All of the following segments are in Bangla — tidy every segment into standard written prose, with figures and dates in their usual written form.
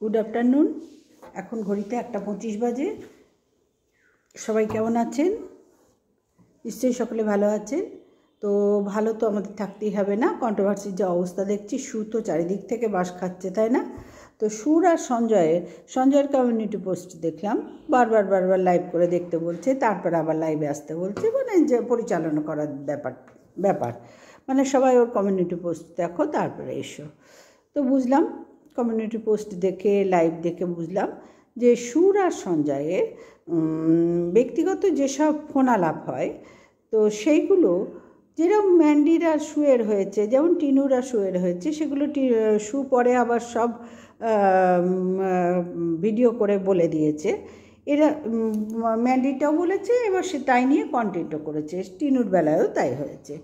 Good afternoon. এখন ঘড়িতে 1:25 বাজে। সবাই কেমন আছেন? নিশ্চয়ই সকলে ভালো আছেন। তো ভালো তো আমাদের থাকতেই হবে না, কন্ট্রোভার্সির যে অবস্থা দেখছি, সু তো চারিদিক থেকে বাস খাচ্ছে, তাই না? তো সুর আর সঞ্জয়ের কমিউনিটি পোস্ট দেখলাম, বারবার লাইভ করে দেখতে বলছে, তারপর আবার লাইভে আসতে বলছে, মানে যে পরিচালনা করার ব্যাপার মানে সবাই ওর কমিউনিটি পোস্ট দেখো তারপরে এসো। তো বুঝলাম, কমিউনিটি পোস্ট দেখে লাইভ দেখে বুঝলাম যে সুর আর সঞ্জয়ের ব্যক্তিগত যেসব ফোন আলাপ হয়, তো সেইগুলো যেরকম ম্যান্ডির আর সুয়ের হয়েছে, যেমন টিনুর আর সুয়ের হয়েছে, সেগুলো সু পরে আবার সব ভিডিও করে বলে দিয়েছে। এরা ম্যান্ডিটাও বলেছে, এবার সে তাই নিয়ে কন্টেন্টও করেছে, টিনুর বেলায়ও তাই হয়েছে।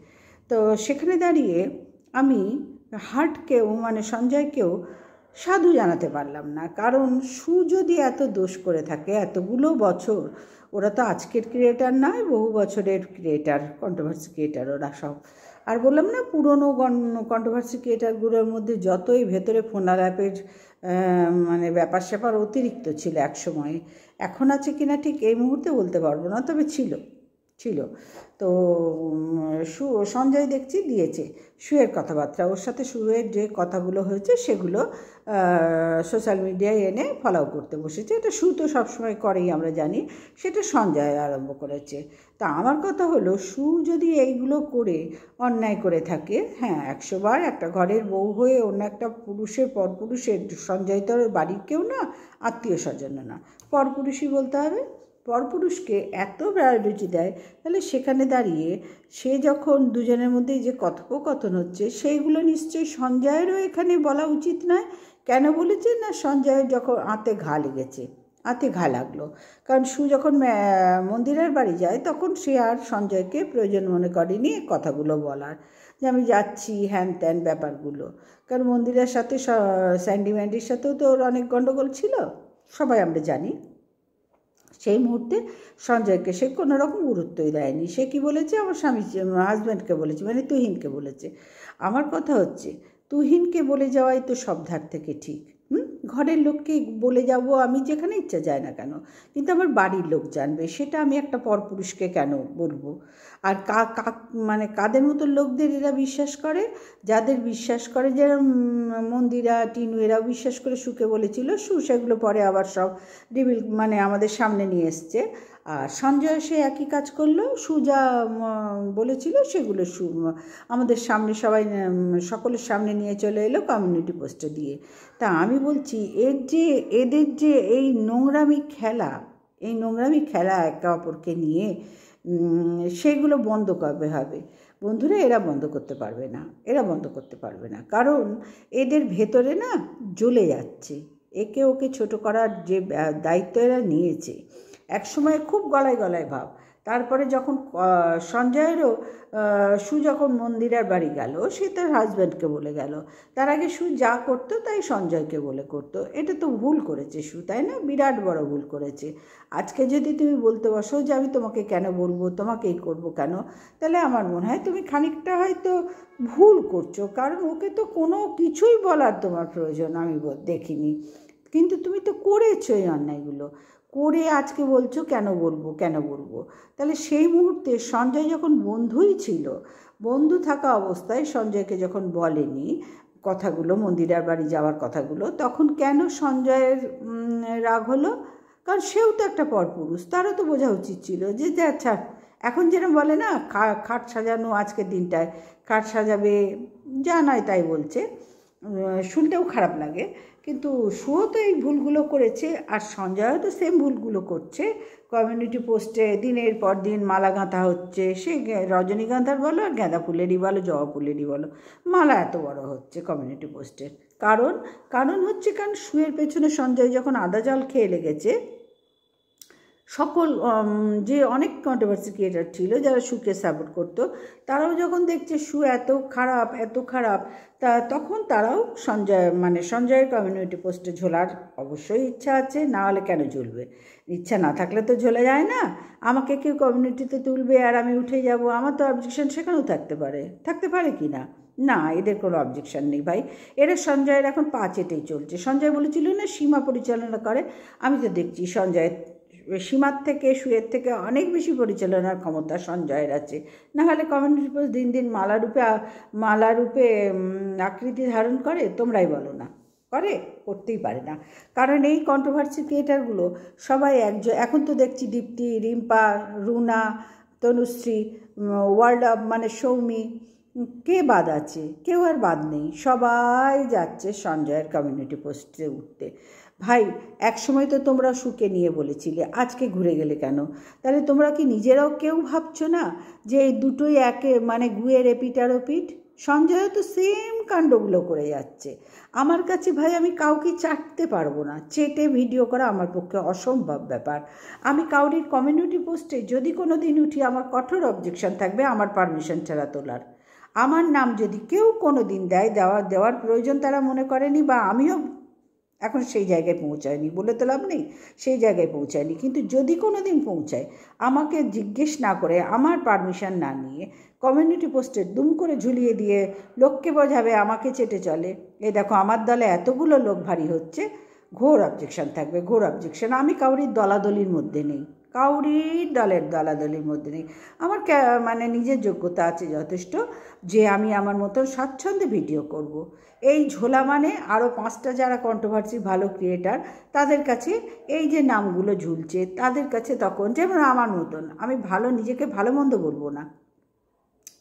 তো সেখানে দাঁড়িয়ে আমি হার্টকেও মানে সঞ্জয়কেও সাধু জানাতে পারলাম না, কারণ সু যদি এত দোষ করে থাকে এতগুলো বছর, ওরা তো আজকের ক্রিয়েটার নয়, বহু বছরের ক্রিয়েটার, কন্ট্রোভার্সি ক্রিয়েটার ওরা সব। আর বললাম না, পুরনো কন্ট্রোভার্সি ক্রিয়েটারগুলোর মধ্যে যতই ভেতরে ফোনার অ্যাপের মানে ব্যাপার স্যাপার অতিরিক্ত ছিল এক সময়, এখন আছে কিনা ঠিক এই মুহূর্তে বলতে পারবো না, তবে ছিল। তো সঞ্জয় দেখছি দিয়েছে সুয়ের কথাবার্তা, ওর সাথে সুয়ের যে কথাগুলো হয়েছে সেগুলো সোশ্যাল মিডিয়ায় এনে ফলো করতে বসেছে। এটা সু তো সবসময় করেই, আমরা জানি, সেটা সঞ্জয় আরম্ভ করেছে। তা আমার কথা হলো, সু যদি এইগুলো করে অন্যায় করে থাকে, হ্যাঁ 100 বার একটা ঘরের বউ হয়ে অন্য একটা পরপুরুষের, সঞ্জয় তো বাড়ির কেউ না, আত্মীয় স্বজন না, পরপুরুষই বলতে হবে, পরপুরুষকে এত প্রায়োরিটি দেয়, তাহলে সেখানে দাঁড়িয়ে সে যখন দুজনের মধ্যে যে কথোপকথন হচ্ছে, সেইগুলো নিশ্চয়ই সঞ্জয়েরও এখানে বলা উচিত নয়। কেন বলেছে না, সঞ্জয়ের যখন আঁতে ঘা লাগলো, কারণ সু যখন মন্দিরের বাড়ি যায় তখন সে আর সঞ্জয়কে প্রয়োজন মনে করেনি কথাগুলো বলার, যে আমি যাচ্ছি হ্যান ত্যান ব্যাপারগুলো। কারণ মন্দিরের সাথে স্যান্ডি ম্যান্ডির সাথেও তো ওর অনেক গণ্ডগোল ছিল, সবাই আমরা জানি। সেই মুহূর্তে সঞ্জয়কে সে কোনো রকম গুরুত্বই দেয়নি। সে কি বলেছে, আমার হাজব্যান্ডকে বলেছে, মানে তুহিনকে বলেছে। আমার কথা হচ্ছে, তুহিনকে বলে যাওয়াই তো সব ধার থেকে ঠিক। ঘরের লোককে বলে যাব আমি যেখানে ইচ্ছা যায় না কেন, কিন্তু আমার বাড়ির লোক জানবে, সেটা আমি একটা পরপুরুষকে কেন বলবো? আর মানে কাদের মতো লোকদের এরা বিশ্বাস করে, যাদের বিশ্বাস করে, যারা মন্দিরা টিনু এরাও বিশ্বাস করে সুকে বলেছিল, সু সেগুলো পরে আবার সব রিভিল মানে আমাদের সামনে নিয়ে এসছে। আর সঞ্জয় সে একই কাজ করলো, সু যা বলেছিল সেগুলো আমাদের সামনে সকলের সামনে নিয়ে চলে এলো কমিউনিটি পোস্টে দিয়ে। তা আমি বলছি, এদের যে এই নোংরামি খেলা একে অপরকে নিয়ে, সেগুলো বন্ধ করবে হবে। বন্ধুরা, এরা বন্ধ করতে পারবে না, কারণ এদের ভেতরে না জ্বলে যাচ্ছে, একে ওকে ছোট করার যে দায়িত্ব এরা নিয়েছে। একসময় খুব গলায় ভাব, তারপরে যখন সঞ্জয়েরও সু যখন মন্দিরের বাড়ি গেল, সে তার হাজব্যান্ডকে বলে গেল, তার আগে সু যা করতো তাই সঞ্জয়কে বলে করতো। এটা তো ভুল করেছে সু, তাই না? বিরাট বড় ভুল করেছে। আজকে যদি তুমি বলতে বসো যে আমি তোমাকে কেন বলবো, তোমাকে এই করবো কেন, তাহলে আমার মনে হয় তুমি খানিকটা হয়তো ভুল করছো, কারণ ওকে তো কোনো কিছুই বলার তোমার প্রয়োজন আমি দেখিনি, কিন্তু তুমি তো করেছো এই অন্যায়গুলো করে, আজকে বলছো কেন বলবো। তাহলে সেই মুহূর্তে সঞ্জয় যখন বন্ধুই ছিল, বন্ধু থাকা অবস্থায় সঞ্জয়কে যখন বলেনি কথাগুলো, মন্দিরের বাড়ি যাওয়ার কথাগুলো, তখন কেন সঞ্জয়ের রাগ হলো? কারণ সেও তো একটা পরপুরুষ, তারও তো বোঝা উচিত ছিল যে আচ্ছা, এখন যেরকম বলে না খাট সাজানো, আজকের দিনটায় খাট সাজাবে, যা নয় তাই বলছে, শুনতেও খারাপ লাগে, কিন্তু সুও তো এই ভুলগুলো করেছে, আর সঞ্জয়ও তো সেম ভুলগুলো করছে। কমিউনিটি পোস্টে দিনের পর দিন মালা গাঁথা হচ্ছে, সে রজনীগন্ধার বলো আর গাঁদা ফুলেরই বলো, জবা ফুলেরই বলো, মালা এত বড় হচ্ছে কমিউনিটি পোস্টের। কারণ হচ্ছে, কারণ সুয়ের পেছনে সঞ্জয় যখন আদা জল খেয়ে লেগেছে, সকল যে অনেক কন্ট্রোভার্সি ক্রিয়েটার ছিল যারা সুকে সাপোর্ট করতো, তারাও যখন দেখছে সু এত খারাপ, তা তখন তারাও সঞ্জয়ের কমিউনিটি পোস্টে ঝোলার অবশ্যই ইচ্ছা আছে, না হলে কেন ঝুলবে? ইচ্ছা না থাকলে তো ঝোলা যায় না। আমাকে কেউ কমিউনিটিতে তুলবে আর আমি উঠে যাব, আমার তো অবজেকশন সেখানেও থাকতে পারে কি না? না, এদের কোনো অবজেকশন নেই ভাই। এরা সঞ্জয়ের এখন পা চেটেই চলছে। সঞ্জয় বলেছিল না সীমা পরিচালনা করে, আমি তো দেখছি সঞ্জয়ের সীমার থেকে সুয়ের থেকে অনেক বেশি পরিচালনার ক্ষমতা সঞ্জয়ের আছে। নাহলে কমিউনিটি পোস্ট দিন দিন মালারূপে আকৃতি ধারণ করে? তোমরাই বলো না। করতেই পারে না, কারণ এই কন্ট্রোভার্সি ক্রিয়েটারগুলো সবাই এখন তো দেখছি দীপ্তি, রিম্পা, রুনা, তনুশ্রী, ওয়ার্ল্ড অফ সৌমি, কে বাদ আছে? কেউ আর বাদ নেই, সবাই যাচ্ছে সঞ্জয়ের কমিউনিটি পোস্টে উঠতে। ভাই, এক সময় তো তোমরা সুকে নিয়ে বলেছিলে, আজকে ঘুরে গেলে কেন? তাহলে তোমরা কি নিজেরাও কেউ ভাবছো না যে এই দুটোই গুয়ের এপিট আর ওপিট? সঞ্জয়ও তো সেম কাণ্ডগুলো করে যাচ্ছে। আমার কাছে ভাই, আমি কাউকে চাটতে পারবো না, চেটে ভিডিও করা আমার পক্ষে অসম্ভব ব্যাপার। আমি কাউরির কমিউনিটি পোস্টে যদি কোনো দিন উঠি, আমার কঠোর অবজেকশন থাকবে আমার পারমিশন ছাড়া তোলার। আমার নাম যদি কেউ কোনো দিন দেওয়ার প্রয়োজন তারা মনে করেনি, বা আমিও এখন সেই জায়গায় পৌঁছায়নি, বলে তো লাভ নেই, সেই জায়গায় পৌঁছায়নি, কিন্তু যদি কোনো দিন পৌঁছায়, আমাকে জিজ্ঞেস না করে, আমার পারমিশন না নিয়ে কমিউনিটি পোস্টে দুম করে ঝুলিয়ে দিয়ে লোককে বোঝাবে আমাকে চেটে চলে, এই দেখো আমার দলে এতগুলো লোক ভারী হচ্ছে, ঘোর অবজেকশন থাকবে, ঘোর অবজেকশন। আমি কাউরির দলাদলির মধ্যে নেই, কাউরির দলাদলির মধ্যে নেই। আমার নিজের যোগ্যতা আছে যথেষ্ট যে আমি আমার মতো স্বাচ্ছন্দ্যে ভিডিও করব। এই ঝোলা আরও 5টা যারা কন্ট্রোভার্সি ভালো ক্রিয়েটার, তাদের কাছে এই যে নামগুলো ঝুলছে, তাদের কাছে তখন যেমন আমার মতন, আমি নিজেকে ভালো মন্দ বলবো না,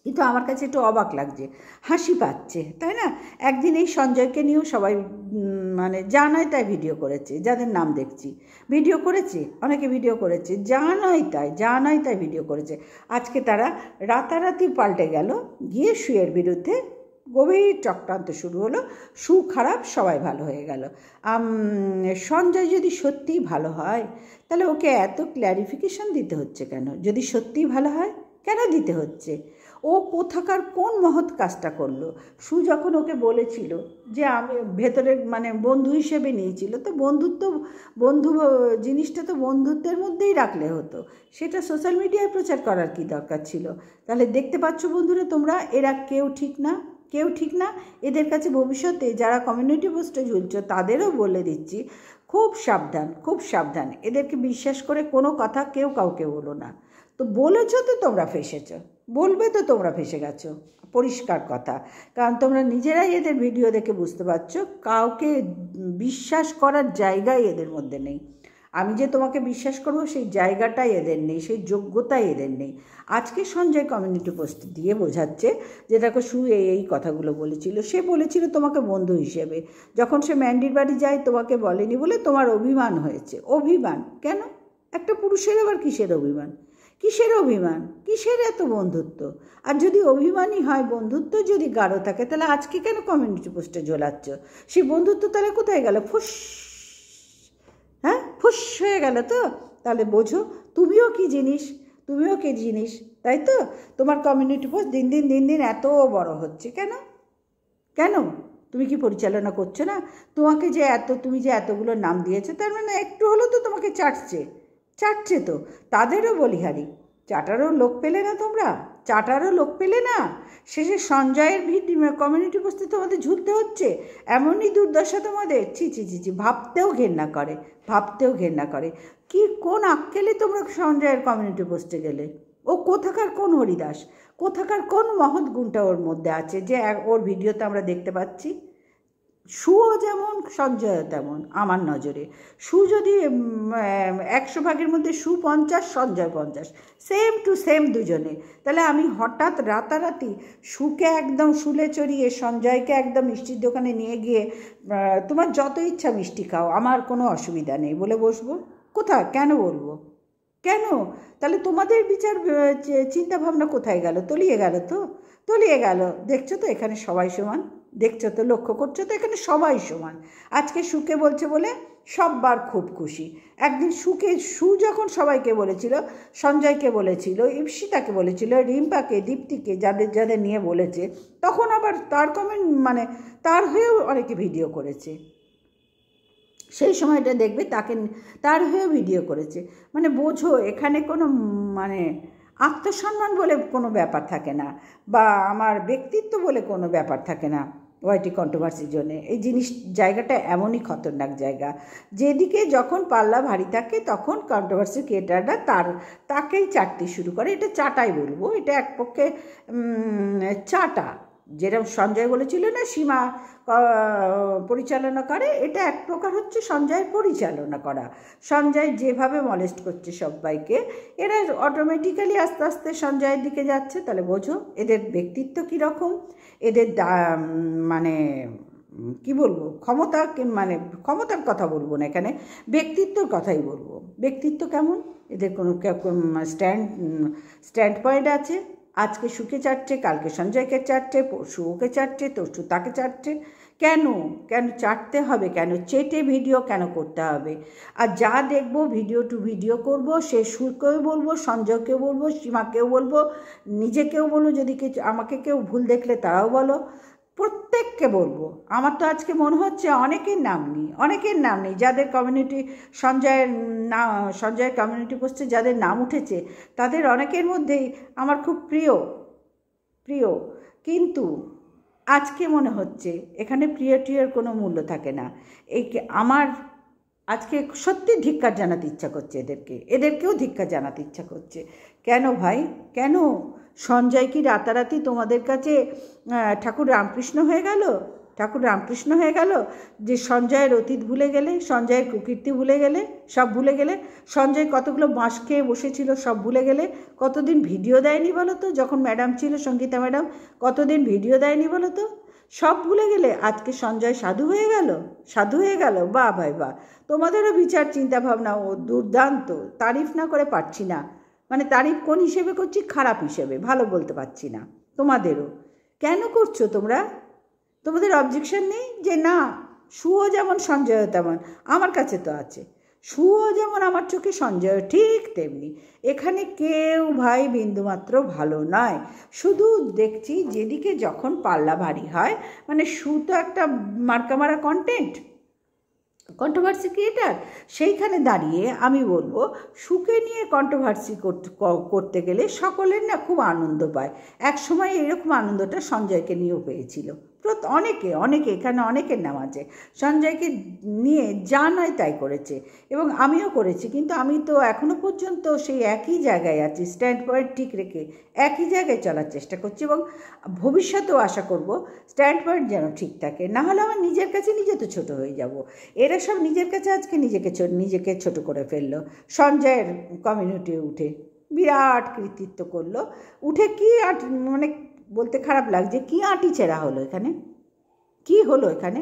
কিন্তু আমার কাছে একটু অবাক লাগছে, হাসি পাচ্ছে, তাই না? একদিন এই সঞ্জয়কে নিয়েও সবাই যা নয় তাই ভিডিও করেছে, যাদের নাম দেখছি ভিডিও করেছে, অনেকে ভিডিও করেছে, যা নয় তাই ভিডিও করেছে। আজকে তারা রাতারাতি পাল্টে গেল, গিয়ে সুয়ের বিরুদ্ধে গভীর চক্রান্ত শুরু হলো। সু খারাপ, সবাই ভালো হয়ে গেল। সঞ্জয় যদি সত্যিই ভালো হয়, তাহলে ওকে এত ক্ল্যারিফিকেশন দিতে হচ্ছে কেন? যদি সত্যিই ভালো হয়, কেন দিতে হচ্ছে? ও কোথাকার কোন মহৎ কাজটা করলো? সু যখন ওকে বলেছিল যে আমি ভেতরের বন্ধু হিসেবে নিয়েছিল, তো বন্ধু জিনিসটা তো বন্ধুত্বের মধ্যেই রাখলে হতো, সেটা সোশ্যাল মিডিয়ায় প্রচার করার কি দরকার ছিল? তাহলে দেখতে পাচ্ছ বন্ধুরা তোমরা, এরা কেউ ঠিক না। এদের কাছে ভবিষ্যতে যারা কমিউনিটি পোস্টে ঝুলছো, তাদেরও বলে দিচ্ছি, খুব সাবধান। এদেরকে বিশ্বাস করে কোনো কথা কেউ কাউকে বলো না। তো বলেছো তো তোমরা ফেসেছ, বলবে তো তোমরা ফেসে গেছো, পরিষ্কার কথা। কারণ তোমরা নিজেরাই এদের ভিডিও দেখে বুঝতে পারছো, কাউকে বিশ্বাস করার জায়গাই এদের মধ্যে নেই। আমি যে তোমাকে বিশ্বাস করবো সেই জায়গাটাই এদের নেই, সেই যোগ্যতাই এদের নেই। আজকে সঞ্জয় কমিউনিটি পোস্ট দিয়ে বোঝাচ্ছে যে দেখো সু এই কথাগুলো বলেছিল, সে বলেছিল তোমাকে বন্ধু হিসেবে, যখন সে ম্যান্ডির বাড়ি যায় তোমাকে বলেনি বলে তোমার অভিমান হয়েছে। অভিমান কেন? একটা পুরুষের আবার কিসের অভিমান? কিসের এত বন্ধুত্ব? আর যদি অভিমানী হয়, বন্ধুত্ব যদি গাঢ় থাকে, তাহলে আজকে কেন কমিউনিটি পোস্টে ঝোলাচ্ছ? সেই বন্ধুত্ব তাহলে কোথায় গেল? ফুস হয়ে গেল তো? তাহলে বোঝো তুমিও কি জিনিস, তাই তো? তোমার কমিউনিটি পোস্ট দিন দিন এত বড় হচ্ছে কেন? তুমি কি পরিচালনা করছো না? তুমি যে এতগুলো নাম দিয়েছো, তার একটু হলেও তো তোমাকে চাটছে তো। তাদেরও বলিহারি, চাটারও লোক পেলে না। শেষে সঞ্জয়ের কমিউনিটি পোস্টে তোমাদের ঝুলতে হচ্ছে, এমনই দুর্দশা তোমাদের। ছি, ভাবতেও ঘেন্না করে। কি কোন আক্কেলে তোমরা সঞ্জয়ের কমিউনিটি পোস্টে গেলে? ও কোথাকার কোন হরিদাস, কোথাকার কোন মহৎ গুণটা ওর মধ্যে আছে যে ওর ভিডিওতে আমরা দেখতে পাচ্ছি? সুও যেমন, সঞ্জয়ও তেমন আমার নজরে। সু যদি 100 ভাগের মধ্যে সু 50, সঞ্জয় 50, সেম টু সেম দুজনে। তাহলে আমি হঠাৎ রাতারাতি সুকে একদম শুলে চড়িয়ে সঞ্জয়কে একদম মিষ্টির দোকানে নিয়ে গিয়ে তোমার যত ইচ্ছা মিষ্টি খাও, আমার কোনো অসুবিধা নেই বলে বসবো? কোথায়? কেন বলবো? কেন? তাহলে তোমাদের বিচার চিন্তাভাবনা কোথায় গেল? তলিয়ে গেল। দেখছো তো এখানে সবাই সমান, দেখছো তো, লক্ষ্য করছো তো, এখানে সবাই সমান। আজকে সুকে বলছে বলে সববার খুব খুশি। একদিন সু যখন সবাইকে বলেছিল, সঞ্জয়কে বলেছিল, ইপসিতাকে বলেছিল, রিম্পাকে, দীপ্তিকে, যাদের নিয়ে বলেছে, তখন আবার তার কমেন্ট তার হয়েও অনেকে ভিডিও করেছে। সেই সময়টা দেখবে তার হয়েও ভিডিও করেছে। বোঝো, এখানে কোনো আত্মসম্মান বলে কোনো ব্যাপার থাকে না, বা আমার ব্যক্তিত্ব বলে কোনো ব্যাপার থাকে না ওয়াইটি কন্ট্রোভার্সির জন্যে। এই জায়গাটা এমনই খতরনাক জায়গা, যেদিকে যখন পাল্লা ভারী থাকে তখন কন্ট্রোভার্সি ক্রিয়েটাররা তাকেই চাটতে শুরু করে। এটা চাটাই বলবো, এটা এক পক্ষে চাটা, যেরকম সঞ্জয় বলেছিল না সীমা পরিচালনা করে, এটা এক প্রকার হচ্ছে সঞ্জয়ের পরিচালনা করা। সঞ্জয় যেভাবে মলেস্ট করছে সবাইকে, এরা অটোমেটিক্যালি আস্তে আস্তে সঞ্জয়ের দিকে যাচ্ছে। তাহলে বোঝো এদের ব্যক্তিত্ব কীরকম, এদের মানে কি বলবো, মানে ক্ষমতার কথা বলবো না এখানে, ব্যক্তিত্বর কথাই বলবো। ব্যক্তিত্ব কেমন, এদের কোনো স্ট্যান্ড পয়েন্ট আছে। আজকে সুকে চাটছে, কালকে সঞ্জয়কে চাটছে, পরশু ওকে চাটছে, তরশু তাকে চাটছে। কেন চাটতে হবে, কেন চেটে ভিডিও কেন করতে হবে? আর যা দেখবো ভিডিও টু ভিডিও করব, সে সুরকেও বলবো, সঞ্জয়কেও বলবো, সীমাকেও বলবো, নিজেকেও বলবো, যদি আমাকে কেউ ভুল দেখলে তারাও বলো, প্রত্যেককে বলবো। আমার তো আজকে মনে হচ্ছে অনেকের নাম নেই যাদের কমিউনিটি সঞ্জয়ের কমিউনিটি পোস্টে যাদের নাম উঠেছে, তাদের অনেকের মধ্যেই আমার খুব প্রিয়, কিন্তু আজকে মনে হচ্ছে এখানে প্রিয়টির কোনো মূল্য থাকে না। আমার আজকে সত্যি ধিক্কার জানাতে ইচ্ছা করছে এদেরকেও ধিক্কার জানাতে ইচ্ছা করছে। কেন ভাই, কেন সঞ্জয় কি রাতারাতি তোমাদের কাছে ঠাকুর রামকৃষ্ণ হয়ে গেল যে সঞ্জয়ের অতীত ভুলে গেলে, সঞ্জয়ের কুকীর্তি ভুলে গেলে, সব ভুলে গেলে? সঞ্জয় কতগুলো বাঁশ খেয়ে বসেছিল সব ভুলে গেলে? কতদিন ভিডিও দেয়নি বলো তো? যখন ম্যাডাম ছিল সঙ্গীতা ম্যাডাম, কতদিন ভিডিও দেয়নি বলো তো? সব ভুলে গেলে? আজকে সঞ্জয় সাধু হয়ে গেল। বাহ ভাই বাহ, তোমাদেরও বিচার চিন্তাভাবনা ও দুর্দান্ত, তারিফ না করে পারছি না। মানে তারিফ কোন হিসেবে করছি? খারাপ হিসেবে, ভালো বলতে পারছি না। তোমাদেরও কেন করছো তোমরা? তোমাদের অবজেকশন নেই যে না সুও যেমন সঞ্জয় তেমন? আমার কাছে তো আছে। সুও যেমন আমার চোখে, সঞ্জয় ঠিক তেমনি। এখানে কেউ ভাই বিন্দুমাত্র ভালো নয়। শুধু দেখছি যেদিকে যখন পাল্লা ভারী হয়, মানে সু তো একটা মার্কামারা কন্ট্রোভার্সি ক্রিয়েটার, সেইখানে দাঁড়িয়ে আমি বলবো সুকে নিয়ে কন্ট্রোভার্সি করতে গেলে সকলের না খুব আনন্দ পায়। এক সময় এরকম আনন্দটা সঞ্জয়কে নিয়েও পেয়েছিল অনেকে, এখানে অনেকের নাম আছে। সঞ্জয়কে নিয়ে যা নয় তাই করেছে, এবং আমিও করেছি, কিন্তু আমি তো এখনও পর্যন্ত সেই একই জায়গায় আছি, স্ট্যান্ড পয়েন্ট ঠিক রেখে একই জায়গায় চলার চেষ্টা করছি, এবং ভবিষ্যতেও আশা করব স্ট্যান্ড পয়েন্ট যেন ঠিক থাকে। না হলে আমার নিজের কাছে নিজে তো ছোটো হয়ে যাব। এরা সব নিজের কাছে আজকে নিজেকে ছোট করে ফেললো। সঞ্জয়ের কমিউনিটি উঠে বিরাট কৃতিত্ব করলো, উঠে কি মানে বলতে খারাপ লাগছে, কি আঁটি ছেঁড়া হলো এখানে? কি হলো এখানে?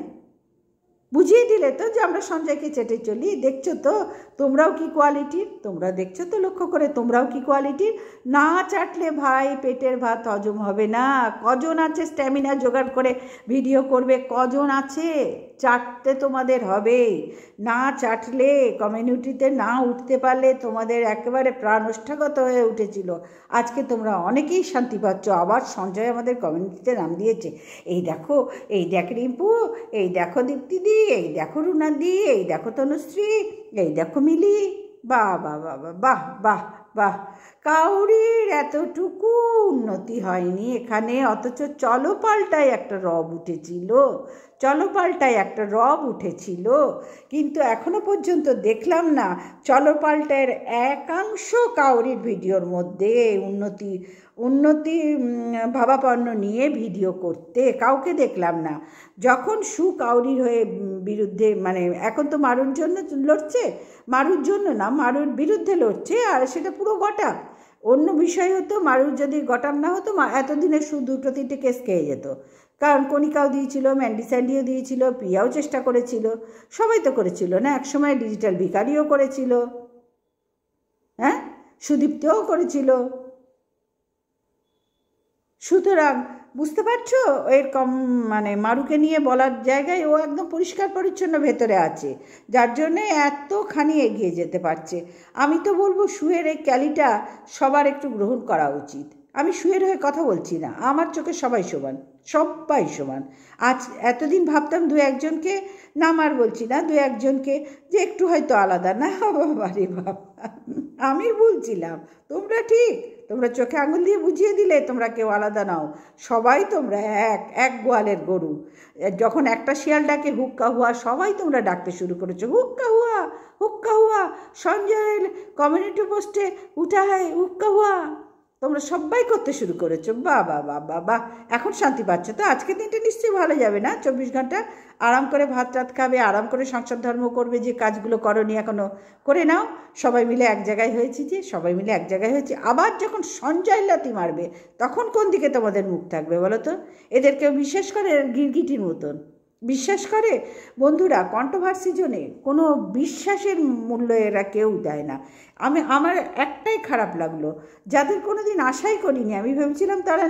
বুঝিয়ে দিলে তো যে আমরা সঞ্জয়কে চেটে চলি। দেখছো তো তোমরাও কি কোয়ালিটির, তোমরা দেখছো তো লক্ষ্য করে তোমরাও কি কোয়ালিটির। না চাটলে ভাই পেটের ভাত হজম হবে না। কজন আছে স্ট্যামিনা জোগাড় করে ভিডিও করবে? কজন আছে? চাটতে তোমাদের হবে। না চাটলে, কমিউনিটিতে না উঠতে পারলে তোমাদের একেবারে প্রাণষ্ঠাগত হয়ে উঠেছিল। আজকে তোমরা অনেকেই শান্তি পাচ্ছ। আবার সঞ্জয় আমাদের কমিউনিটিতে নাম দিয়েছে, এই দেখ রিম্পু, এই দেখো দীপ্তিদি, এই দেখো রুনাদি, এই দেখো তনুশ্রী, এই দেখো মিলি। বাহ বাহ বাহ বাহ বাহ বাহ, কাউরির এতটুকু উন্নতি হয়নি এখানে, অথচ চলোপাল্টায় একটা রব উঠেছিল, কিন্তু এখনো পর্যন্ত দেখলাম না চলোপাল্টায়ের একাংশ কাউরির ভিডিওর মধ্যে উন্নতি ভাবাপন্ন নিয়ে ভিডিও করতে কাউকে দেখলাম না। যখন সু কাউরির হয়ে বিরুদ্ধে, মানে এখন তো মারুর জন্য লড়ছে, মারুর জন্য না, মারুর বিরুদ্ধে লড়ছে, আর সেটা পুরো গটা। অন্য বিষয় হতো, মারুর যদি গটাম না হতো এতদিনে সু 2-3টে কেস খেয়ে যেত। কারণ কণিকাও দিয়েছিল, ম্যান্ডি স্যান্ডিও দিয়েছিল, প্রিয়াও চেষ্টা করেছিল, সবাই তো করেছিল না। একসময় ডিজিটাল ভিকারিও করেছিল, হ্যাঁ, সুদীপ্তও করেছিল। সুতরাং বুঝতে পারছো এর মানে মারুকে নিয়ে বলার জায়গায় ও একদম পরিষ্কার পরিচ্ছন্ন ভেতরে আছে, যার জন্যে এতখানি এগিয়ে যেতে পারছে। আমি তো বলবো সুয়ের এই ক্যালিটা সবার একটু গ্রহণ করা উচিত। আমি সুয়ের হয়ে কথা বলছি না, আমার চোখে সবাই সমান। আজ এতদিন ভাবতাম 2-1জনকে, নাম আর বলছি না, 2-1জনকে যে একটু হয়তো আলাদা, না বাবা রে বাবা, আমি বলছিলাম তোমরা ঠিক, তোমরা চোখে আঙুল দিয়ে বুঝিয়ে দিলে তোমরা কেউ আলাদা নাও, সবাই তোমরা এক এক গোয়ালের গরু। যখন একটা শিয়াল ডাকে হুক্কা হুয়া, সবাই তোমরা ডাকতে শুরু করেছো হুক্কা হুয়া হুক্কা হুয়া, সঞ্জয় কমিউনিটি পোস্টে উঠা হয় হুক্কা হুয়া, তোমরা সবাই করতে শুরু করেছো। বাহ বাহ বাহ বাহ বাহ, এখন শান্তি পাচ্ছ তো? আজকের দিনটা নিশ্চয়ই ভালো যাবে না? 24 ঘন্টা আরাম করে ভাত টাত খাবে, আরাম করে সংসার ধর্ম করবে, যে কাজগুলো করনি এখনও করে নাও। সবাই মিলে এক জায়গায় হয়েছি, যে সবাই মিলে এক জায়গায় হয়েছি। আবার যখন সঞ্জয় লাথি মারবে তখন কোন দিকে তোমাদের মুখ থাকবে বলো তো? এদেরকে বিশ্বাস করে গিরগিটির মতন বিশ্বাস করে? বন্ধুরা, কন্ট্রোভার্সি জোনে কোনো বিশ্বাসের মূল্য এরা কেউ দেয় না। আমার একটাই খারাপ লাগলো, যাদের কোনো দিন আশাই করিনি, আমি ভেবেছিলাম তারা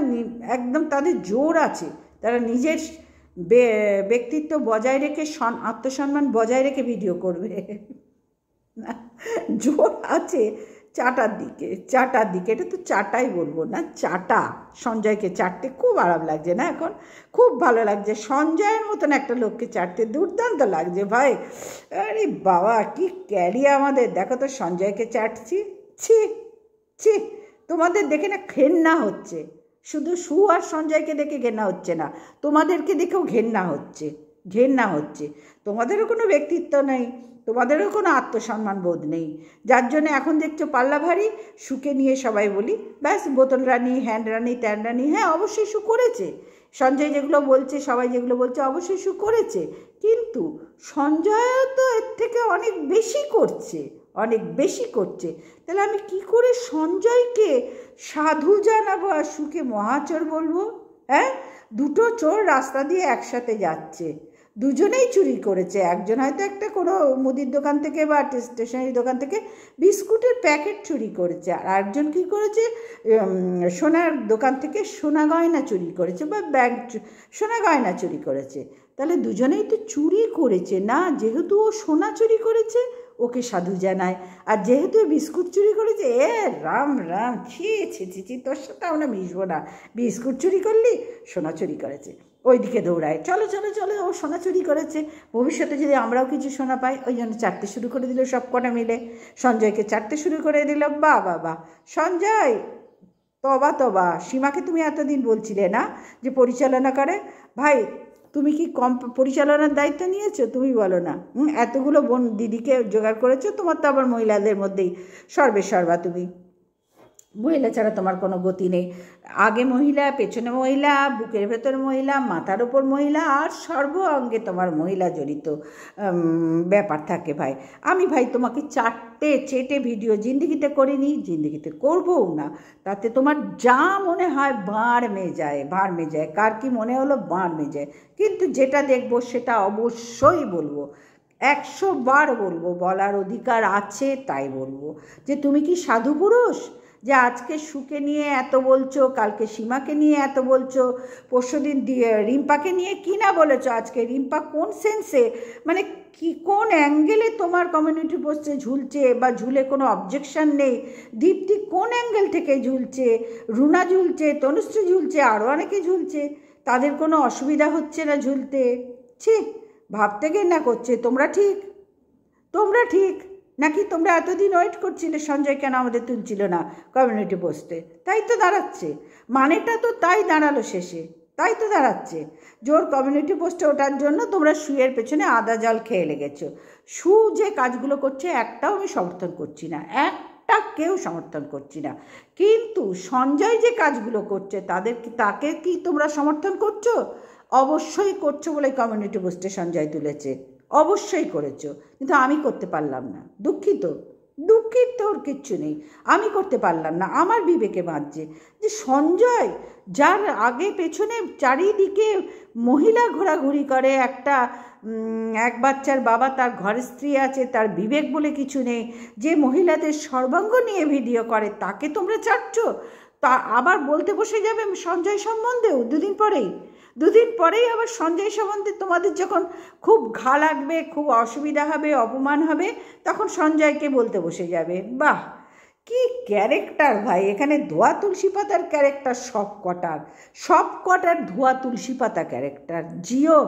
একদম তাদের জোর আছে, তারা নিজের ব্যক্তিত্ব বজায় রেখে আত্মসম্মান বজায় রেখে ভিডিও করবে। জোর আছে চাটার দিকে, এটা তো চাটাই বলবো না, চাটা। সঞ্জয়কে চাটতে খুব আরাম লাগছে না? এখন খুব ভালো লাগছে সঞ্জয়ের মতন একটা লোককে চাটতে, দুর্দান্ত লাগছে ভাই। আরে বাবা, কি ক্যারি আমাদের! দেখো তো সঞ্জয়কে চাটছি, ছি ছি, তোমাদের দেখে না ঘেন্না হচ্ছে। শুধু সু আর সঞ্জয়কে দেখে ঘেন্না হচ্ছে না, তোমাদেরকে দেখেও ঘেন্না হচ্ছে। তোমাদেরও কোনো ব্যক্তিত্ব নেই, তোমাদেরও কোনো আত্মসম্মান বোধ নেই, যার জন্য এখন দেখছো পাল্লা ভারী। সুকে নিয়ে সবাই বলি ব্যাস, বোতল রানী, হ্যান্ড রানী, ত্যান রানী। হ্যাঁ, অবশ্যই সু করেছে, সঞ্জয় যেগুলো বলছে, সবাই যেগুলো বলছে, অবশ্যই সু করেছে, কিন্তু সঞ্জয় তো এর থেকে অনেক বেশি করছে। তাহলে আমি কি করে সঞ্জয়কে সাধু জানাবো আর সুকে মহাচোর বলবো? হ্যাঁ, দুটো চোর রাস্তা দিয়ে একসাথে যাচ্ছে, দুজনেই চুরি করেছে। একজন হয়তো একটা কোনো মুদির দোকান থেকে বা স্টেশনারি দোকান থেকে বিস্কুটের প্যাকেট চুরি করেছে, আর একজন কী করেছে, সোনার দোকান থেকে সোনা গয়না চুরি করেছে, বা সোনা গয়না চুরি করেছে। তাহলে দুজনেই তো চুরি করেছে না? যেহেতু ও সোনা চুরি করেছে ওকে সাধু জানায়, আর যেহেতু বিস্কুট চুরি করেছে, রাম রাম, ছি, তোর সাথে আমরা মিশবো না। বিস্কুট চুরি করলি, সোনা চুরি করেছে, ওইদিকে দৌড়ায়, চলো ও সোনা চুরি করেছে, ভবিষ্যতে যদি আমরাও কিছু সোনা পাই। ওই জন্য চাটতে শুরু করে দিল সব কটা মিলে, সঞ্জয়কে চাটতে শুরু করে দিল। বাহ, সঞ্জয় তবা, সীমাকে তুমি এতদিন বলছিলে না যে পরিচালনা করে? ভাই, তুমি কি কম পরিচালনার দায়িত্ব নিয়েছো? তুমি বলো না। এতগুলো বোন দিদিকে জোগাড় করেছো, তোমার তো আবার মহিলাদের মধ্যেই সর্বেসর্বা তুমি। মহিলা ছাড়া তোমার কোনো গতি নেই। আগে মহিলা, পেছনে মহিলা, বুকের ভেতর মহিলা, মাথার ওপর মহিলা, আর সর্ব অঙ্গে তোমার মহিলা জড়িত ব্যাপার থাকে ভাই। আমি ভাই তোমাকে চেটে ভিডিও জিন্দিগিতে করিনি, জিন্দিগিতে করবও না। তাতে তোমার যা মনে হয় বাঁড় মেয়ে যায়। কার কি মনে হলো বাঁড় মেয়ে যায়, কিন্তু যেটা দেখবো সেটা অবশ্যই বলবো, 100 বার বলবো, বলার অধিকার আছে তাই বলবো। যে তুমি কি সাধু পুরুষ যে আজকে সুকে নিয়ে এত বলছো, কালকে সীমাকে নিয়ে এত বলছো, পরশুদিন রিম্পাকে নিয়ে কি না বলেছো? আজকে রিম্পা কোন সেন্সে, মানে কি কোন অ্যাঙ্গেলে তোমার কমিউনিটি পোস্টে ঝুলছে, বা ঝুলে কোনো অবজেকশন নেই? দীপ্তি কোন অ্যাঙ্গেল থেকে ঝুলছে, রুনা ঝুলছে, তনুশ্রী ঝুলছে, আরও অনেকে ঝুলছে, তাদের কোনো অসুবিধা হচ্ছে না ঝুলতে? ছি, ভাবতে ঘেন্না করছে। তোমরা ঠিক নাকি? তোমরা এতদিন ওয়েট করছিলে সঞ্জয় কেন আমাদের তুলছিল না কমিউনিটি পোস্টে? তাই তো দাঁড়াচ্ছে, মানেটা তো তাই দাঁড়ালো শেষে, তাই তো দাঁড়াচ্ছে। জোর কমিউনিটি পোস্টে ওঠার জন্য তোমরা সুয়ের পেছনে আদা জল খেয়ে লেগেছো। সু যে কাজগুলো করছে একটাও আমি সমর্থন করছি না, কেউ সমর্থন করছি না, কিন্তু সঞ্জয় যে কাজগুলো করছে তাকে কি তোমরা সমর্থন করছো? অবশ্যই করছো বলে কমিউনিটি পোস্টে সঞ্জয় তুলেছে, অবশ্যই করেছো, কিন্তু আমি করতে পারলাম না। দুঃখিত ওর কিচ্ছু নেই, আমি করতে পারলাম না। আমার বিবেকে বাঁধছে যে সঞ্জয়, যার আগে পেছনে চারিদিকে মহিলা ঘোরাঘুরি করে, এক বাচ্চার বাবা, তার ঘরে স্ত্রী আছে, তার বিবেক বলে কিছু নেই, যে মহিলাদের সর্বাঙ্গ নিয়ে ভিডিও করে, তাকে তোমরা চাটছো। তা আবার বলতে বসে যাবে সঞ্জয় সম্বন্ধেও দুদিন পরেই আবার সঞ্জয় সম্বন্ধে তোমাদের যখন খুব ঘা লাগবে, খুব অসুবিধা হবে, অপমান হবে, তখন সঞ্জয়কে বলতে বসে যাবে। বাহ, কি ক্যারেক্টার ভাই! এখানে ধোয়া তুলসী পাতার ক্যারেক্টার, সব কটার ধোয়া তুলসী পাতা ক্যারেক্টার। জিও,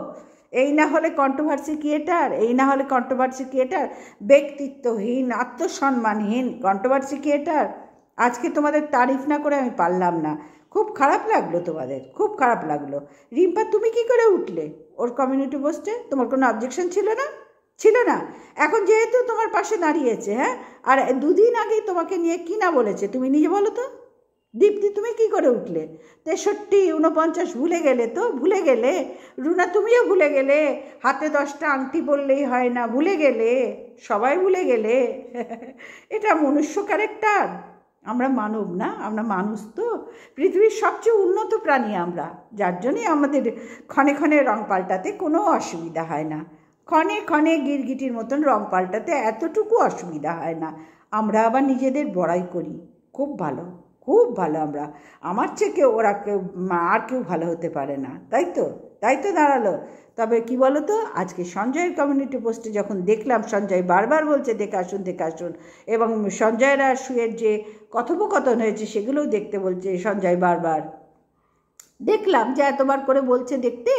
এই না হলে কন্ট্রোভার্সি ক্রিয়েটার, এই না হলে কন্ট্রোভার্সি ক্রিয়েটার, ব্যক্তিত্বহীন, আত্মসম্মানহীন কন্ট্রোভার্সি ক্রিয়েটার। আজকে তোমাদের তারিফ না করে আমি পারলাম না, খুব খারাপ লাগলো, তোমাদের খুব খারাপ লাগলো। রিম্পা, তুমি কি করে উঠলে ওর কমিউনিটি পোস্টে? তোমার কোনো অবজেকশন ছিল না? ছিল না। এখন যেহেতু তোমার পাশে দাঁড়িয়েছে, হ্যাঁ, আর দুদিন আগেই তোমাকে নিয়ে কি না বলেছে, তুমি নিজে বলো তো। দীপ্তি, তুমি কি করে উঠলে? 63, 49 ভুলে গেলে তো, ভুলে গেলে। রুনা, তুমিও ভুলে গেলে, হাতে 10টা আংটি বললেই হয় না, ভুলে গেলে, সবাই ভুলে গেলে। এটা মনুষ্য ক্যারেক্টার? আমরা মানব না? আমরা মানুষ তো, পৃথিবীর সবচেয়ে উন্নত প্রাণী আমরা, যার জন্যই আমাদের ক্ষণে ক্ষণে রং পাল্টাতে কোনো অসুবিধা হয় না। ক্ষণে ক্ষণে গিরগিটির মতন রং পাল্টাতে এতটুকু অসুবিধা হয় না। আমরা আবার নিজেদের বড়াই করি, খুব ভালো, খুব ভালো আমরা। আমার চেয়ে কেউ আর কেউ ভালো হতে পারে না, তাই তো? তাই তো দাঁড়ালো। তবে কি বলো তো, আজকে সঞ্জয়ের কমিউনিটি পোস্টে যখন দেখলাম, সঞ্জয় বারবার বলছে দেখে আসুন, দেখে আসুন, এবং সঞ্জয়ের আর সুয়ের যে কথোপকথন হয়েছে সেগুলোও দেখতে বলছে সঞ্জয় বারবার। দেখলাম যে এতবার করে বলছে দেখতে,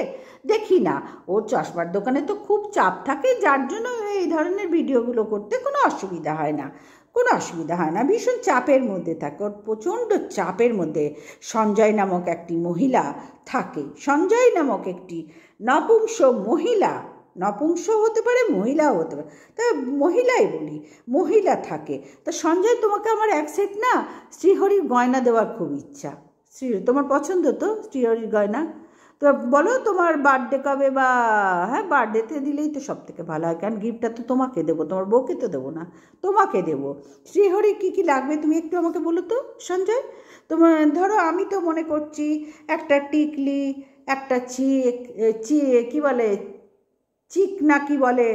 দেখি না। ওর চশমার দোকানে তো খুব চাপ থাকে, যার জন্য এই ধরনের ভিডিওগুলো করতে কোনো অসুবিধা হয় না, কোনো অসুবিধা হয় না। ভীষণ চাপের মধ্যে থাকে, ওর প্রচণ্ড চাপের মধ্যে সঞ্জয় নামক একটি মহিলা থাকে। সঞ্জয় নামক একটি নপুংস মহিলা, নপুংস হতে পারে, মহিলাও হতে পারে, তা মহিলাই বলি, মহিলা থাকে। তা সঞ্জয়, তোমাকে আমার এক সেট না শ্রীহরির গয়না দেওয়ার খুব ইচ্ছা। তোমার পছন্দ তো শ্রীহরির গয়না? তো বলো তোমার বার্থডে কবে, বা হ্যাঁ বার্থডেতে দিলেই তো সব থেকে ভালো হয়, কারণ গিফটটা তো তোমাকে দেবো, তোমার বউকে তো দেবো না, তোমাকে দেবো। শ্রীহরি কী কী লাগবে তুমি একটু আমাকে বলো তো সঞ্জয়। তোমার ধরো, আমি তো মনে করছি একটা টিকলি, একটা কী বলে, চিক না কি বলে,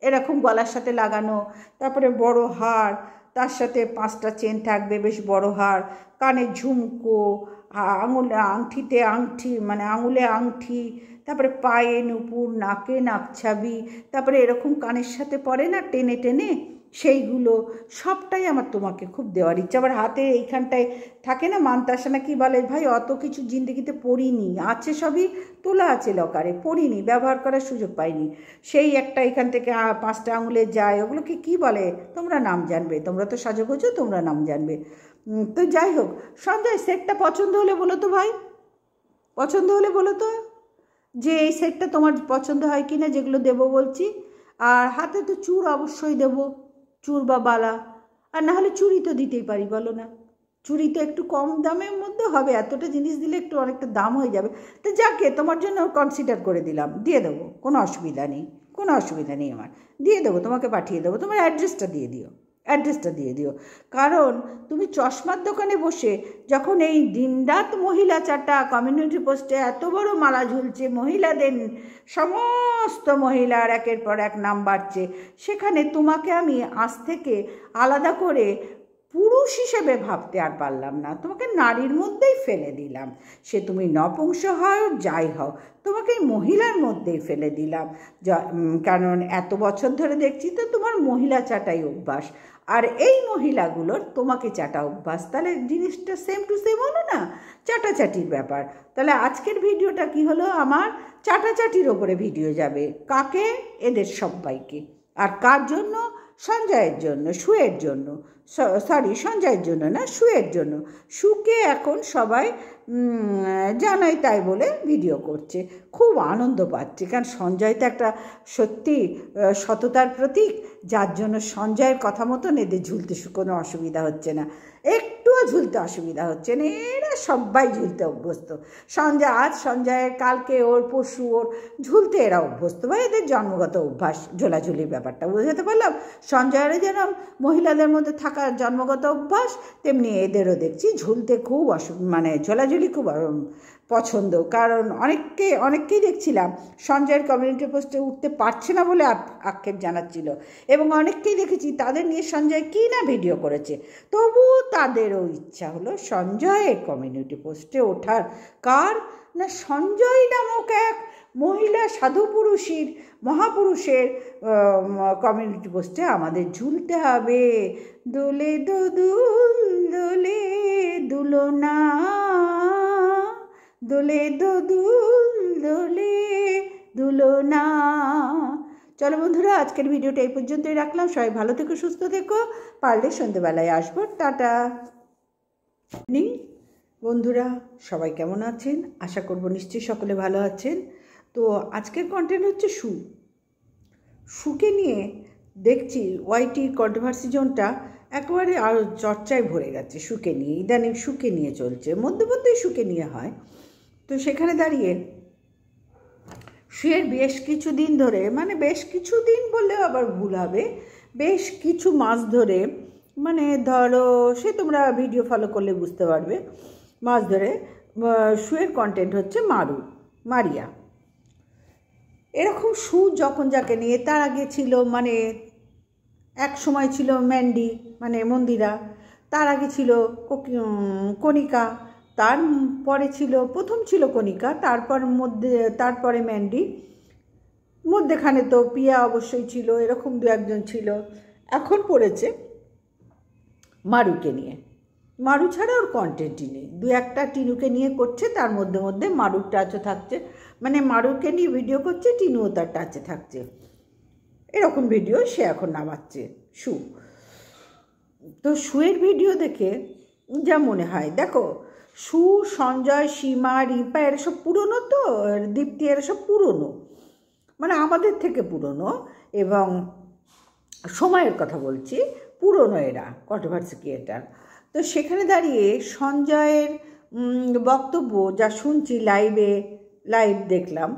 এরকম গলার সাথে লাগানো, তারপরে বড় হার, তার সাথে 5টা চেন থাকবে, বেশ বড় হার, কানে ঝুমকো, আঙুলে আংটিতে আংটি, মানে আঙুলে আংটি, তারপরে পায়ে নুপুর, নাকে নাকছাবি, তারপরে এরকম কানের সাথে পরে না টেনে টেনে, সেইগুলো সবটাই আমার তোমাকে খুব দেওয়ার ইচ্ছা। আবার হাতে এইখানটায় থাকে না মান্তাসা না কি বলে, ভাই অত কিছু জিন্দগিতে পড়িনি, আছে সবই তোলা আছে লকারে, পড়িনি, ব্যবহার করার সুযোগ পাইনি। সেই একটা এখান থেকে 5টা আঙুলে যায়, ওগুলোকে কি বলে তোমরা নাম জানবে, তোমরা তো সাজগোজো, তোমরা নাম জানবে। তো যাই হোক, সঞ্জয় সেটটা পছন্দ হলে বলো তো ভাই, পছন্দ হলে বলো তো যে এই সেটটা তোমার পছন্দ হয় কি না, যেগুলো দেবো বলছি। আর হাতে তো চূড় অবশ্যই দেবো, চূড় বা বালা, আর না হলে চুড়ি তো দিতেই পারি, বলো না? চুড়ি তো একটু কম দামের মধ্যে হবে, এতটা জিনিস দিলে একটু অনেকটা দাম হয়ে যাবে। তো যাকে তোমার জন্য কনসিডার করে দিলাম, দিয়ে দেবো, কোনো অসুবিধা নেই, কোনো অসুবিধা নেই আমার, দিয়ে দেবো, তোমাকে পাঠিয়ে দেবো। তোমার অ্যাড্রেসটা দিয়ে দিও, অ্যাড্রেসটা দিয়ে দিও। কারণ তুমি চশমার দোকানে বসে যখন এই দিনরাত মহিলা চাটা কমিউনিটি পোস্টে এত বড় মালা ঝুলছে, মহিলাদের সমস্ত মহিলার একের পর এক নাম বাড়ছে, সেখানে তোমাকে আমি আজ থেকে আলাদা করে পুরুষ হিসেবে ভাবতে আর পারলাম না, তোমাকে নারীর মধ্যেই ফেলে দিলাম। সে তুমি নপুংস হও যাই হও, তোমাকে মহিলার মধ্যেই ফেলে দিলাম। কারণ এত বছর ধরে দেখছি তো তোমার মহিলা চাটাই অভ্যাস, আর এই মহিলাগুলোর তোমাকে চাটা অভ্যাস, তাহলে জিনিসটা সেম টু সেম হলো না, চাটাচাটির ব্যাপার। তাহলে আজকের ভিডিওটা কি হলো, আমার চাটাচাটির ওপরে ভিডিও যাবে। কাকে? এদের সবাইকে। আর কার জন্য? সঞ্জয়ের জন্য, সুয়ের জন্য, সরি সঞ্জয়ের জন্য না, সুয়ের জন্য। সুকে এখন সবাই জানাই তাই বলে ভিডিও করছে, খুব আনন্দ পাচ্ছে, কারণ সঞ্জয় তো একটা সত্যি সততার প্রতীক, যার জন্য সঞ্জয়ের কথা মতন এদের ঝুলতে কোনো অসুবিধা হচ্ছে না, একটুও ঝুলতে অসুবিধা হচ্ছে না, এরা সবাই ঝুলতে অভ্যস্ত। সঞ্জয় আজ সঞ্জয়ের, কালকে ওর, পরশু ওর, ঝুলতে এরা অভ্যস্ত, বা এদের জন্মগত অভ্যাস ঝোলাঝুলির ব্যাপারটা বুঝতে পারলাম। সঞ্জয়েরও যেরকম মহিলাদের মধ্যে থাকার জন্মগত অভ্যাস, তেমনি এদেরও দেখছি ঝুলতে খুব মানে ঝোলাঝুলি খুব পছন্দ। কারণ অনেককেই দেখছিলাম সঞ্জয়ের কমিউনিটি পোস্টে উঠতে পারছে না বলে আক্ষেপ জানাচ্ছিল, এবং অনেককেই দেখেছি তাদের নিয়ে সঞ্জয় কী না ভিডিও করেছে, তবু তাদেরও ইচ্ছা হলো সঞ্জয়ের কমিউনিটি পোস্টে ওঠার। কার না? সঞ্জয় নামক এক মহিলা সাধু পুরুষের, মহাপুরুষের কমিউনিটি পোস্টে আমাদের ঝুলতে হবে। দোলে দোদুল দোলে দুলনা, দোলে দোদুল দোলে ধুলো না। চলো বন্ধুরা, আজকের ভিডিওটা এই পর্যন্তই রাখলাম। সবাই ভালো থেকো, সুস্থ থেকো। পারলে সন্ধ্যেবেলায় আসবো। টাটা। বন্ধুরা, সবাই কেমন আছেন? আশা করব নিশ্চয়ই সকলে ভালো আছেন। তো আজকের কন্টেন্ট হচ্ছে শুকে নিয়ে দেখছি ওয়াইটি কন্ট্রোভার্সি জোনটা একেবারে আরও চর্চায় ভরে গেছে। শুকে নিয়ে ইদানিং শুকে নিয়ে চলছে, মধ্যে মধ্যেই শুকে নিয়ে হয়। তো সেখানে দাঁড়িয়ে শুয়ের বেশ কিছু দিন ধরে, মানে বেশ কিছু দিন বললেও আবার ভুল হবে, বেশ কিছু মাস ধরে, মানে ধরো সে তোমরা ভিডিও ফলো করলে বুঝতে পারবে, মাস ধরে শুয়ের কন্টেন্ট হচ্ছে মারিয়া। এরকম শু যখন যাকে নিয়ে, তার আগে ছিল মানে এক সময় ছিল ম্যান্ডি মানে মন্দিরা, তার আগে ছিল কণিকা, তারপরে ছিল প্রথম ছিল কণিকা, তারপরে ম্যান্ডি, মধ্যেখানে তো পিয়া অবশ্যই ছিল, এরকম দু একজন ছিল। এখন পড়েছে মারুকে নিয়ে। মারু ছাড়া ওর কন্টেন্টই নেই, দু একটা টিনুকে নিয়ে করছে, তার মধ্যে মধ্যে মারুর টাচও থাকছে, মানে মারুকে নিয়ে ভিডিও করছে, টিনুও তার টাচে থাকছে, এরকম ভিডিও সে এখন নামাচ্ছে শু। তো শুয়ের ভিডিও দেখে যা মনে হয়, দেখো শু, সঞ্জয়, সীমা, রিম্পা এরা সব পুরনো, তো দীপ্তি এরা সব পুরনো, মানে আমাদের থেকে পুরনো, এবং সময়ের কথা বলছি, পুরনো এরা কন্ট্রোভার্সি ক্রিয়েটার। তো সেখানে দাঁড়িয়ে সঞ্জয়ের বক্তব্য যা শুনছি, লাইভ দেখলাম,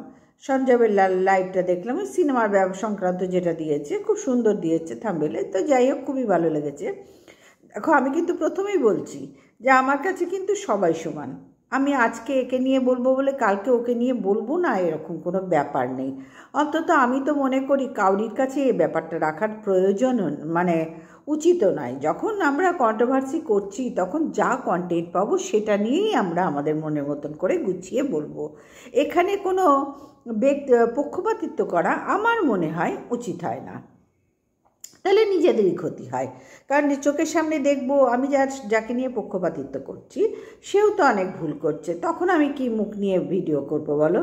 সঞ্জয়ের লাইভটা দেখলাম, সিনেমার সংক্রান্ত যেটা দিয়েছে খুব সুন্দর দিয়েছে থাম্বনেলে। তো যাই হোক, খুবই ভালো লেগেছে। দেখো, আমি কিন্তু প্রথমেই বলছি যে আমার কাছে কিন্তু সবাই সমান। আমি আজকে একে নিয়ে বলবো বলে কালকে ওকে নিয়ে বলবো না, এরকম কোনো ব্যাপার নেই। অন্তত আমি তো মনে করি কাউরির কাছে এই ব্যাপারটা রাখার প্রয়োজন মানে উচিতও নয়। যখন আমরা কন্ট্রোভার্সি করছি তখন যা কন্টেন্ট পাবো সেটা নিয়েই আমরা আমাদের মনের মতন করে গুছিয়ে বলবো। এখানে কোনো পক্ষপাতিত্ব করা আমার মনে হয় উচিত হয় না, তাহলে নিজেদেরই ক্ষতি হয়। কারণ চোখের সামনে দেখবো আমি যাকে নিয়ে পক্ষপাতিত্ব করছি সেও তো অনেক ভুল করছে, তখন আমি কি মুখ নিয়ে ভিডিও করবো বলো?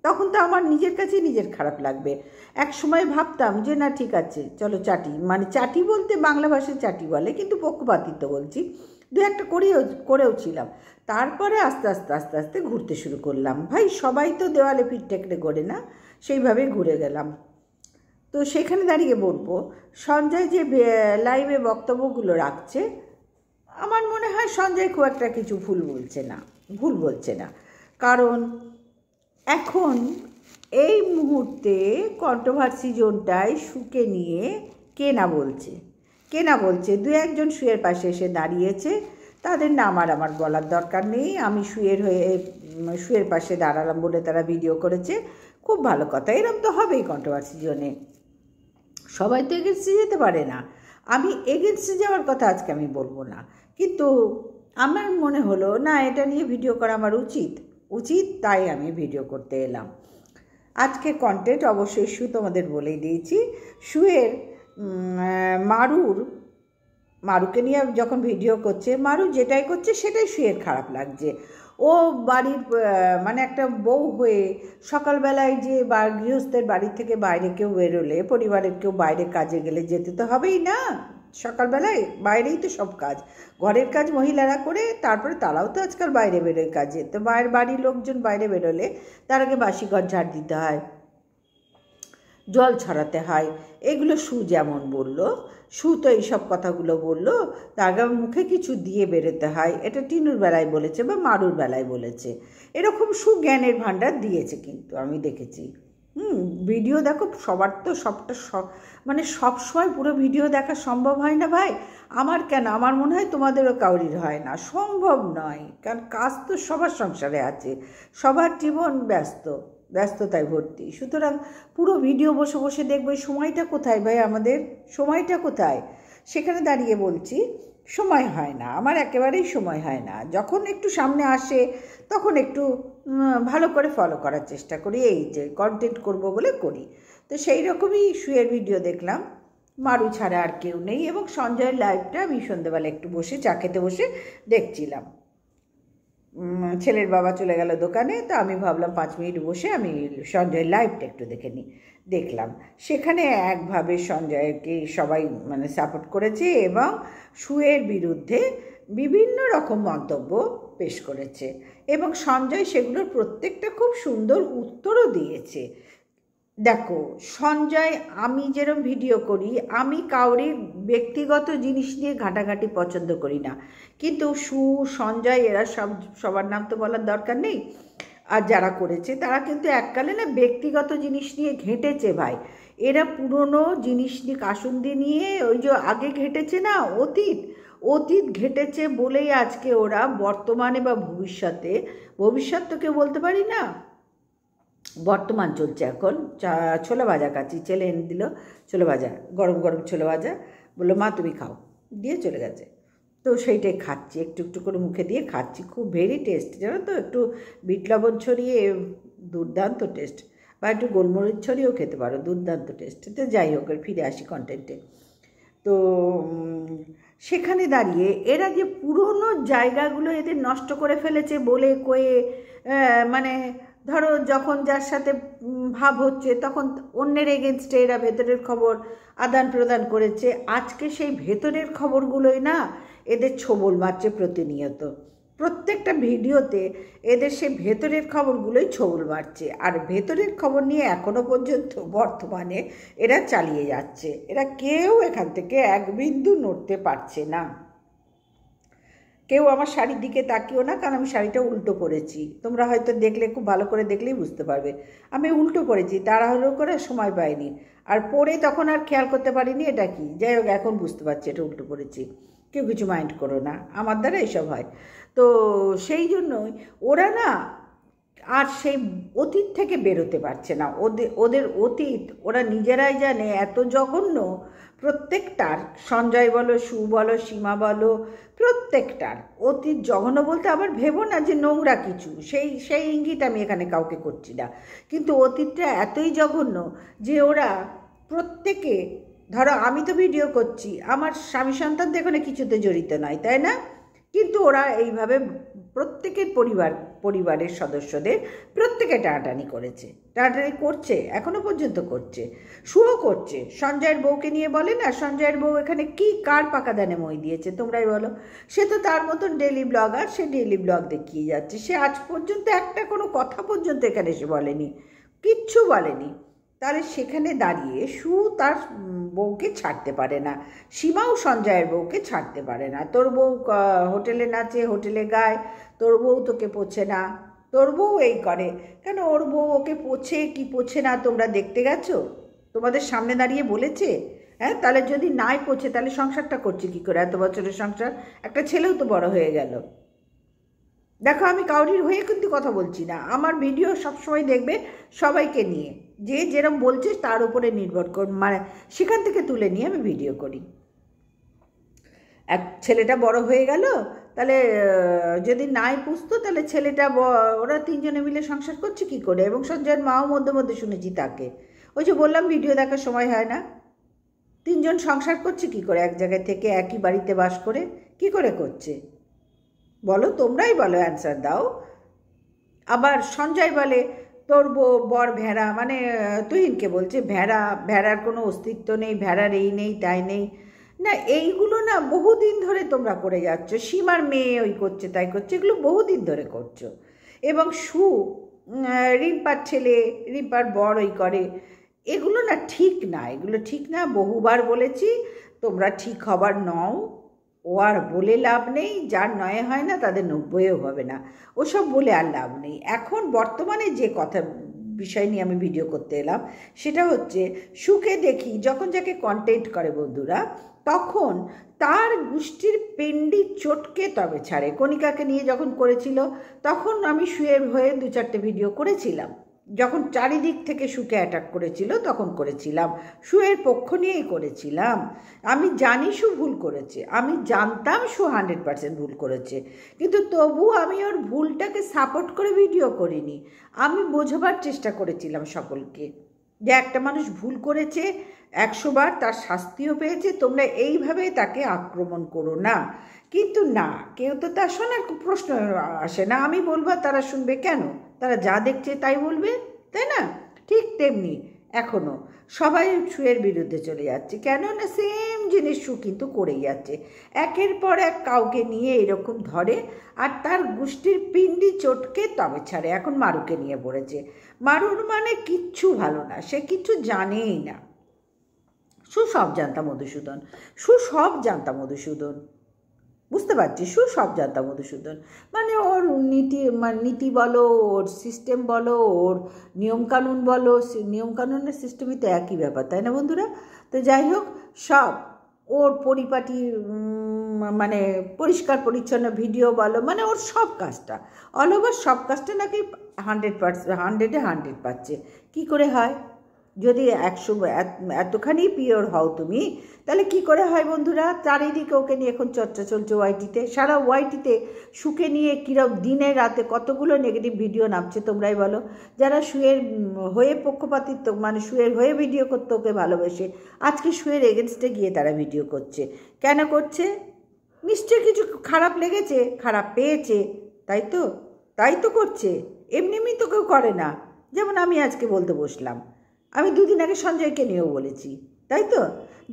তখন তো আমার নিজের কাছেই নিজের খারাপ লাগবে। এক সময় ভাবতাম যে না ঠিক আছে, চলো চাটি, মানে চাটি বলতে বাংলা ভাষায় চাটি বলে, কিন্তু পক্ষপাতিত্ব বলছি, দু একটা করেও ছিলাম। তারপরে আস্তে আস্তে ঘুরতে শুরু করলাম। ভাই, সবাই তো দেওয়ালে পিঠ টেকড়ে ঘোরে না, সেইভাবে ঘুরে গেলাম। তো সেখানে দাঁড়িয়ে বলবো, সঞ্জয় যে লাইভে বক্তব্যগুলো রাখছে, আমার মনে হয় সঞ্জয় খুব একটা কিছু ভুল বলছে না। কারণ এখন এই মুহূর্তে কন্ট্রোভার্সি জোনটায় শুকে নিয়ে কে না বলছে, দু একজন শুয়ের পাশে এসে দাঁড়িয়েছে, তাদের নাম আর আমার বলার দরকার নেই। আমি শুয়ের পাশে দাঁড়ালাম বলে তারা ভিডিও করেছে, খুব ভালো কথা। এরকম তো হবেই কন্ট্রোভার্সি জোনে, সবাই তো এগেন্সটে যেতে পারে না। আমি এগেন্সটে যাওয়ার কথা আজকে আমি বলবো না, কিন্তু আমার মনে হলো না এটা নিয়ে ভিডিও করা আমার উচিত, তাই আমি ভিডিও করতে এলাম। আজকে কন্টেন্ট অবশ্যই শু তোমাদের বলেই দিয়েছি। শুয়ের মারুকে নিয়ে যখন ভিডিও করছে, মারু যেটাই করছে সেটাই শুয়ের খারাপ লাগছে। ও বাড়ির মানে একটা বউ হয়ে সকালবেলায় যে গৃহস্থের বাড়ি থেকে বাইরে কেউ বেরোলে, পরিবারের কেউ বাইরে কাজে গেলে যেতে তো হবেই না, সকালবেলায় বাইরেই তো সব কাজ, ঘরের কাজ মহিলারা করে, তারপরে তারাও তো আজকাল বাইরে বেরোয় কাজে। তো বাড়ির লোকজন বাইরে বেরোলে তার আগে বাসি ঘর ঝাড় দিতে হয়, জল ছড়াতে হয়, এগুলো শু যেমন বললো, শু তো এইসব কথাগুলো বললো, তার মুখে কিছু দিয়ে বেরোতে হয়, এটা টিনুর বেলায় বলেছে বা মারুর বেলায় বলেছে, এরকম শু জ্ঞানের ভাণ্ডার দিয়েছে। কিন্তু আমি দেখেছি ভিডিও দেখো, সবার তো মানে সবসময় পুরো ভিডিও দেখা সম্ভব হয় না ভাই। আমার মনে হয় তোমাদেরও কাউরির হয় না, সম্ভব নয়, কারণ কাজ তো সবার সংসারে আছে, সবার জীবন ব্যস্ততায় ভর্তি। সুতরাং পুরো ভিডিও বসে বসে দেখবে, সময়টা কোথায় ভাই, আমাদের সময়টা কোথায়? সেখানে দাঁড়িয়ে বলছি সময় হয় না, আমার একেবারেই সময় হয় না। যখন একটু সামনে আসে তখন একটু ভালো করে ফলো করার চেষ্টা করি, এই যে কন্টেন্ট করব বলে করি। তো সেই রকমই শুয়ের ভিডিও দেখলাম, মারু ছাড়া আর কেউ নেই, এবং সঞ্জয়ের লাইভটা আমি সন্ধ্যেবেলা একটু বসে চা খেতে বসে দেখছিলাম। ছেলের বাবা চলে গেল দোকানে, তো আমি ভাবলাম 5 মিনিট বসে আমি সঞ্জয় লাইভটা একটু দেখে নিই। দেখলাম সেখানে একভাবে সঞ্জয়কে সবাই মানে সাপোর্ট করেছে এবং সুয়ের বিরুদ্ধে বিভিন্ন রকম মন্তব্য পেশ করেছে এবং সঞ্জয় সেগুলোর প্রত্যেকটা খুব সুন্দর উত্তরও দিয়েছে। দেখো সঞ্জয়, আমি যেরকম ভিডিও করি, আমি কাউরির ব্যক্তিগত জিনিস নিয়ে ঘাটাঘাটি পছন্দ করি না, কিন্তু সঞ্জয় এরা সবার নাম তো বলার দরকার নেই, আর যারা করেছে তারা কিন্তু এককালে না ব্যক্তিগত জিনিস নিয়ে ঘেঁটেছে ভাই। এরা পুরনো জিনিস নিয়ে কাসুন্দি নিয়ে ওই যে আগে ঘেঁটেছে না, অতীত ঘেঁটেছে বলেই আজকে ওরা বর্তমানে বা ভবিষ্যৎ তো কেউ বলতে পারি না, বর্তমান চলছে এখন। ছোলা ভাজা খাচ্ছি, ছেলে এনে দিল ছোলা ভাজা, গরম গরম ছোলা ভাজা, বললো মা তুমি খাও, দিয়ে চলে গেছে। তো সেইটাই খাচ্ছি, একটু একটু করে মুখে দিয়ে খাচ্ছি, খুব ভেরি টেস্ট, জানো তো, একটু বিট লবণ ছড়িয়ে দুর্দান্ত টেস্ট, বা একটু গোলমরিচ ছড়িয়েও খেতে পারো, দুর্দান্ত টেস্ট। তো যাই হোক, ফিরে আসি কন্টেন্টে। তো সেখানে দাঁড়িয়ে এরা যে পুরনো জায়গাগুলো এদের নষ্ট করে ফেলেছে বলে কয়ে, মানে ধরো যখন যার সাথে ভাব হচ্ছে তখন অন্যের এগেনস্টে এরা ভেতরের খবর আদান প্রদান করেছে। আজকে সেই ভেতরের খবরগুলোই না এদের ছোবল মারছে প্রতিনিয়ত, প্রত্যেকটা ভিডিওতে এদের সেই ভেতরের খবরগুলোই ছোবল মারছে। আর ভেতরের খবর নিয়ে এখনও পর্যন্ত বর্তমানে এরা চালিয়ে যাচ্ছে, এরা কেউ এখান থেকে এক বিন্দু নড়তে পারছে না। কেউ আমার শাড়ির দিকে তাকিও না, কারণ আমি শাড়িটা উল্টো পরেছি, তোমরা হয়তো দেখলে, খুব ভালো করে দেখলেই বুঝতে পারবে আমি উল্টো পরেছি, তাড়াহুড়ো করে সময় পাইনি, আর পরে তখন আর খেয়াল করতে পারিনি এটা কি। যাই হোক, এখন বুঝতে পারছি এটা উল্টো পরেছি, কেউ কিছু মাইন্ড করো না, আমার দ্বারা এসব হয়। তো সেই জন্যই ওরা না আর সেই অতীত থেকে বেরোতে পারছে না। ওদের অতীত ওরা নিজেরাই জানে এত জঘন্য, প্রত্যেকটার, সঞ্জয় বলো, বলো, সীমা বলো, প্রত্যেকটার অতীত জঘন্য বলতে আবার ভেবো না যে নোংরা কিছু, সেই ইঙ্গিত আমি এখানে কাউকে করছি না, কিন্তু অতীতটা এতই জঘন্য যে ওরা প্রত্যেকে, ধরো আমি তো ভিডিও করছি, আমার স্বামী সন্তান তো এখানে কিছুতে জড়িত নয়, তাই না, কিন্তু ওরা এইভাবে প্রত্যেকের পরিবারের সদস্যদের প্রত্যেকে টানাটানি করছে, এখনো পর্যন্ত করছে, শুও করছে। সঞ্জয়ের বউকে নিয়ে বলে না, সঞ্জয়ের বউ এখানে কি কার পাকা দানে মই দিয়েছে তোমরাই বলো। সে তো তার মতন ডেইলি ব্লগার, সে ডেইলি ব্লগ দেখিয়ে যাচ্ছে, সে আজ পর্যন্ত একটা কোনো কথা পর্যন্ত এখানে সে বলেনি, কিচ্ছু বলেনি। তাহলে সেখানে দাঁড়িয়ে তার বউকে ছাড়তে পারে না, সীমাও সঞ্জয়ের বউকে ছাড়তে পারে না। তোর বউ হোটেলে নাচে, হোটেলে গায়, তোর বউ তোকে পোছে না, তোর বউ এই করে, কেন ওর বউ ওকে পোছে কি পোছে না তোমরা দেখতে গেছো? তোমাদের সামনে দাঁড়িয়ে বলেছে? হ্যাঁ, তাহলে যদি নাই পোছে তাহলে সংসারটা করছে কি করে? এত বছরের সংসার, একটা ছেলেও তো বড় হয়ে গেল। দেখো, আমি কাউরির হয়ে কিন্তু কথা বলছি না, আমার ভিডিও সবসময় দেখবে সবাইকে নিয়ে, যে যেরকম বলছে তার উপরে নির্ভর মানে সেখান থেকে তুলে নিয়ে আমি ভিডিও করি। এক ছেলেটা বড় হয়ে গেল, তাহলে যদি নাই পুষতো তাহলে ছেলেটা, ওরা তিনজনে মিলে সংসার করছে কি করে? এবং সঞ্জয়ের মাও মধ্যে মধ্যে শুনেছি তাকে, ওই যে বললাম ভিডিও দেখার সময় হয় না, তিনজন সংসার করছে কি করে এক জায়গায় থেকে, একই বাড়িতে বাস করে, কি করে করছে বলো? তোমরাই বলো, অ্যান্সার দাও। আবার সঞ্জয় বলে তোর বর ভেড়া, মানে তুহিনকে বলছে ভেড়ার কোনো অস্তিত্ব নেই, ভেড়ার এই নেই তাই নেই, না এইগুলো না বহুদিন ধরে তোমরা করে যাচ্ছ। সীমার মেয়ে ওই করছে তাই করছে, এগুলো বহুদিন ধরে করছো। এবং রিম্পার ছেলে, রিম্পার বর ওই করে, এগুলো না ঠিক না, এগুলো ঠিক না, বহুবার বলেছি, তোমরা ঠিক হবার নও। ও আর বলে লাভ নেই, যার নয় হয় না তাদের 90ও হবে না, ওসব বলে আর লাভ নেই। এখন বর্তমানে যে বিষয় নিয়ে আমি ভিডিও করতে এলাম সেটা হচ্ছে, সুখে দেখি যখন যাকে কন্টেন্ট করে বন্ধুরা, তখন তার গোষ্ঠীর পেন্ডি চটকে তবে ছাড়ে। কণিকাকে নিয়ে যখন করেছিল তখন আমি সুয়ের হয়ে 2-4টে ভিডিও করেছিলাম, যখন চারিদিক থেকে সুকে অ্যাটাক করেছিল তখন করেছিলাম, সুয়ের পক্ষ নিয়েই করেছিলাম। আমি জানি সু ভুল করেছে, আমি জানতাম সু 100% ভুল করেছে, কিন্তু তবু আমি ওর ভুলটাকে সাপোর্ট করে ভিডিও করিনি, আমি বোঝাবার চেষ্টা করেছিলাম সকলকে যে একটা মানুষ ভুল করেছে 100 বার, তার শাস্তিও পেয়েছে, তোমরা এইভাবে তাকে আক্রমণ করো না। কিন্তু না, কেউ তো তার শোনার প্রশ্ন আসে না। আমি বলবো, তারা শুনবে কেন? তারা যা দেখছে তাই বলবে, তাই না? ঠিক তেমনি এখনও সবাই সুয়ের বিরুদ্ধে চলে যাচ্ছে। কেন না, সেম জিনিস সু কিন্তু করেই যাচ্ছে। একের পর এক কাউকে নিয়ে এরকম ধরে, আর তার গোষ্ঠীর পিণ্ডি চটকে তবে ছাড়ে। এখন মারুকে নিয়ে পড়েছে। মারুর মানে কিচ্ছু ভালো না, সে কিচ্ছু জানেই না। সু সব জানতা মধুসূদন, সু সব জানতা মধুসূদন, বুঝতে পারছি, সু সব জানতা মধুসূদন। মানে ওর নীতি বলো, ওর সিস্টেম বলো, ওর নিয়মকানুন বলো, নিয়মকানুনের সিস্টেমই তো একই ব্যাপার, তাই না বন্ধুরা? তো যাই হোক, সব ওর পরিপাটি, মানে পরিষ্কার পরিচ্ছন্ন ভিডিও বলো, মানে ওর সব কাজটা, অল ওভার সব কাজটা নাকি 100%, 100-এ 100 পাচ্ছে। কী করে হয়? যদি 100 এতখানি পিওর হও তুমি, তাহলে কি করে হয় বন্ধুরা? চারিদিকে ওকে নিয়ে এখন চর্চা চলছে ওয়াইটিতে, সারা ওয়াইটিতে সুকে নিয়ে কীরকম দিনে রাতে কতগুলো নেগেটিভ ভিডিও নামছে, তোমরাই বলো। যারা সুয়ের হয়ে পক্ষপাতিত্ব, মানে সুয়ের হয়ে ভিডিও করতে ওকে ভালোবেসে, আজকে সুয়ের এগেনস্টে গিয়ে তারা ভিডিও করছে। কেন করছে? নিশ্চয়ই কিছু খারাপ লেগেছে, খারাপ পেয়েছে, তাই তো করছে। এমনি এমনি তো কেউ করে না। যেমন আমি আজকে বলতে বসলাম, আমি 2 দিন আগে সঞ্জয়কে নিয়েও বলেছি, তাই তো?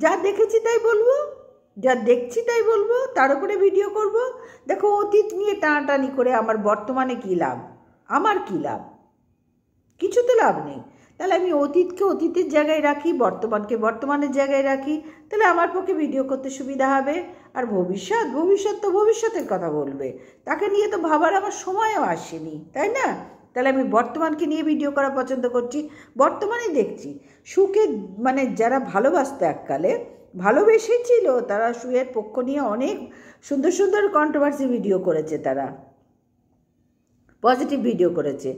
যা দেখেছি তাই বলবো, যা দেখছি তাই বলবো, তার উপরে ভিডিও করব। দেখো, অতীত নিয়ে টানাটানি করে আমার বর্তমানে কী লাভ? আমার কী লাভ? কিছু তো লাভ নেই। তাহলে আমি অতীতকে অতীতের জায়গায় রাখি, বর্তমানকে বর্তমানের জায়গায় রাখি, তাহলে আমার পক্ষে ভিডিও করতে সুবিধা হবে। আর ভবিষ্যৎ তো ভবিষ্যতের কথা বলবে, তাকে নিয়ে তো ভাবার আমার সময়ও আসেনি, তাই না? তাহলে আমি বর্তমানকে নিয়ে ভিডিও করা পছন্দ করছি, বর্তমানেই দেখছি। সুকে মানে যারা ভালোবাসতো এককালে, ভালোবেসেছিল, তারা সুয়ের পক্ষ নিয়ে অনেক সুন্দর সুন্দর কন্ট্রোভার্সি ভিডিও করেছে, তারা পজিটিভ ভিডিও করেছে।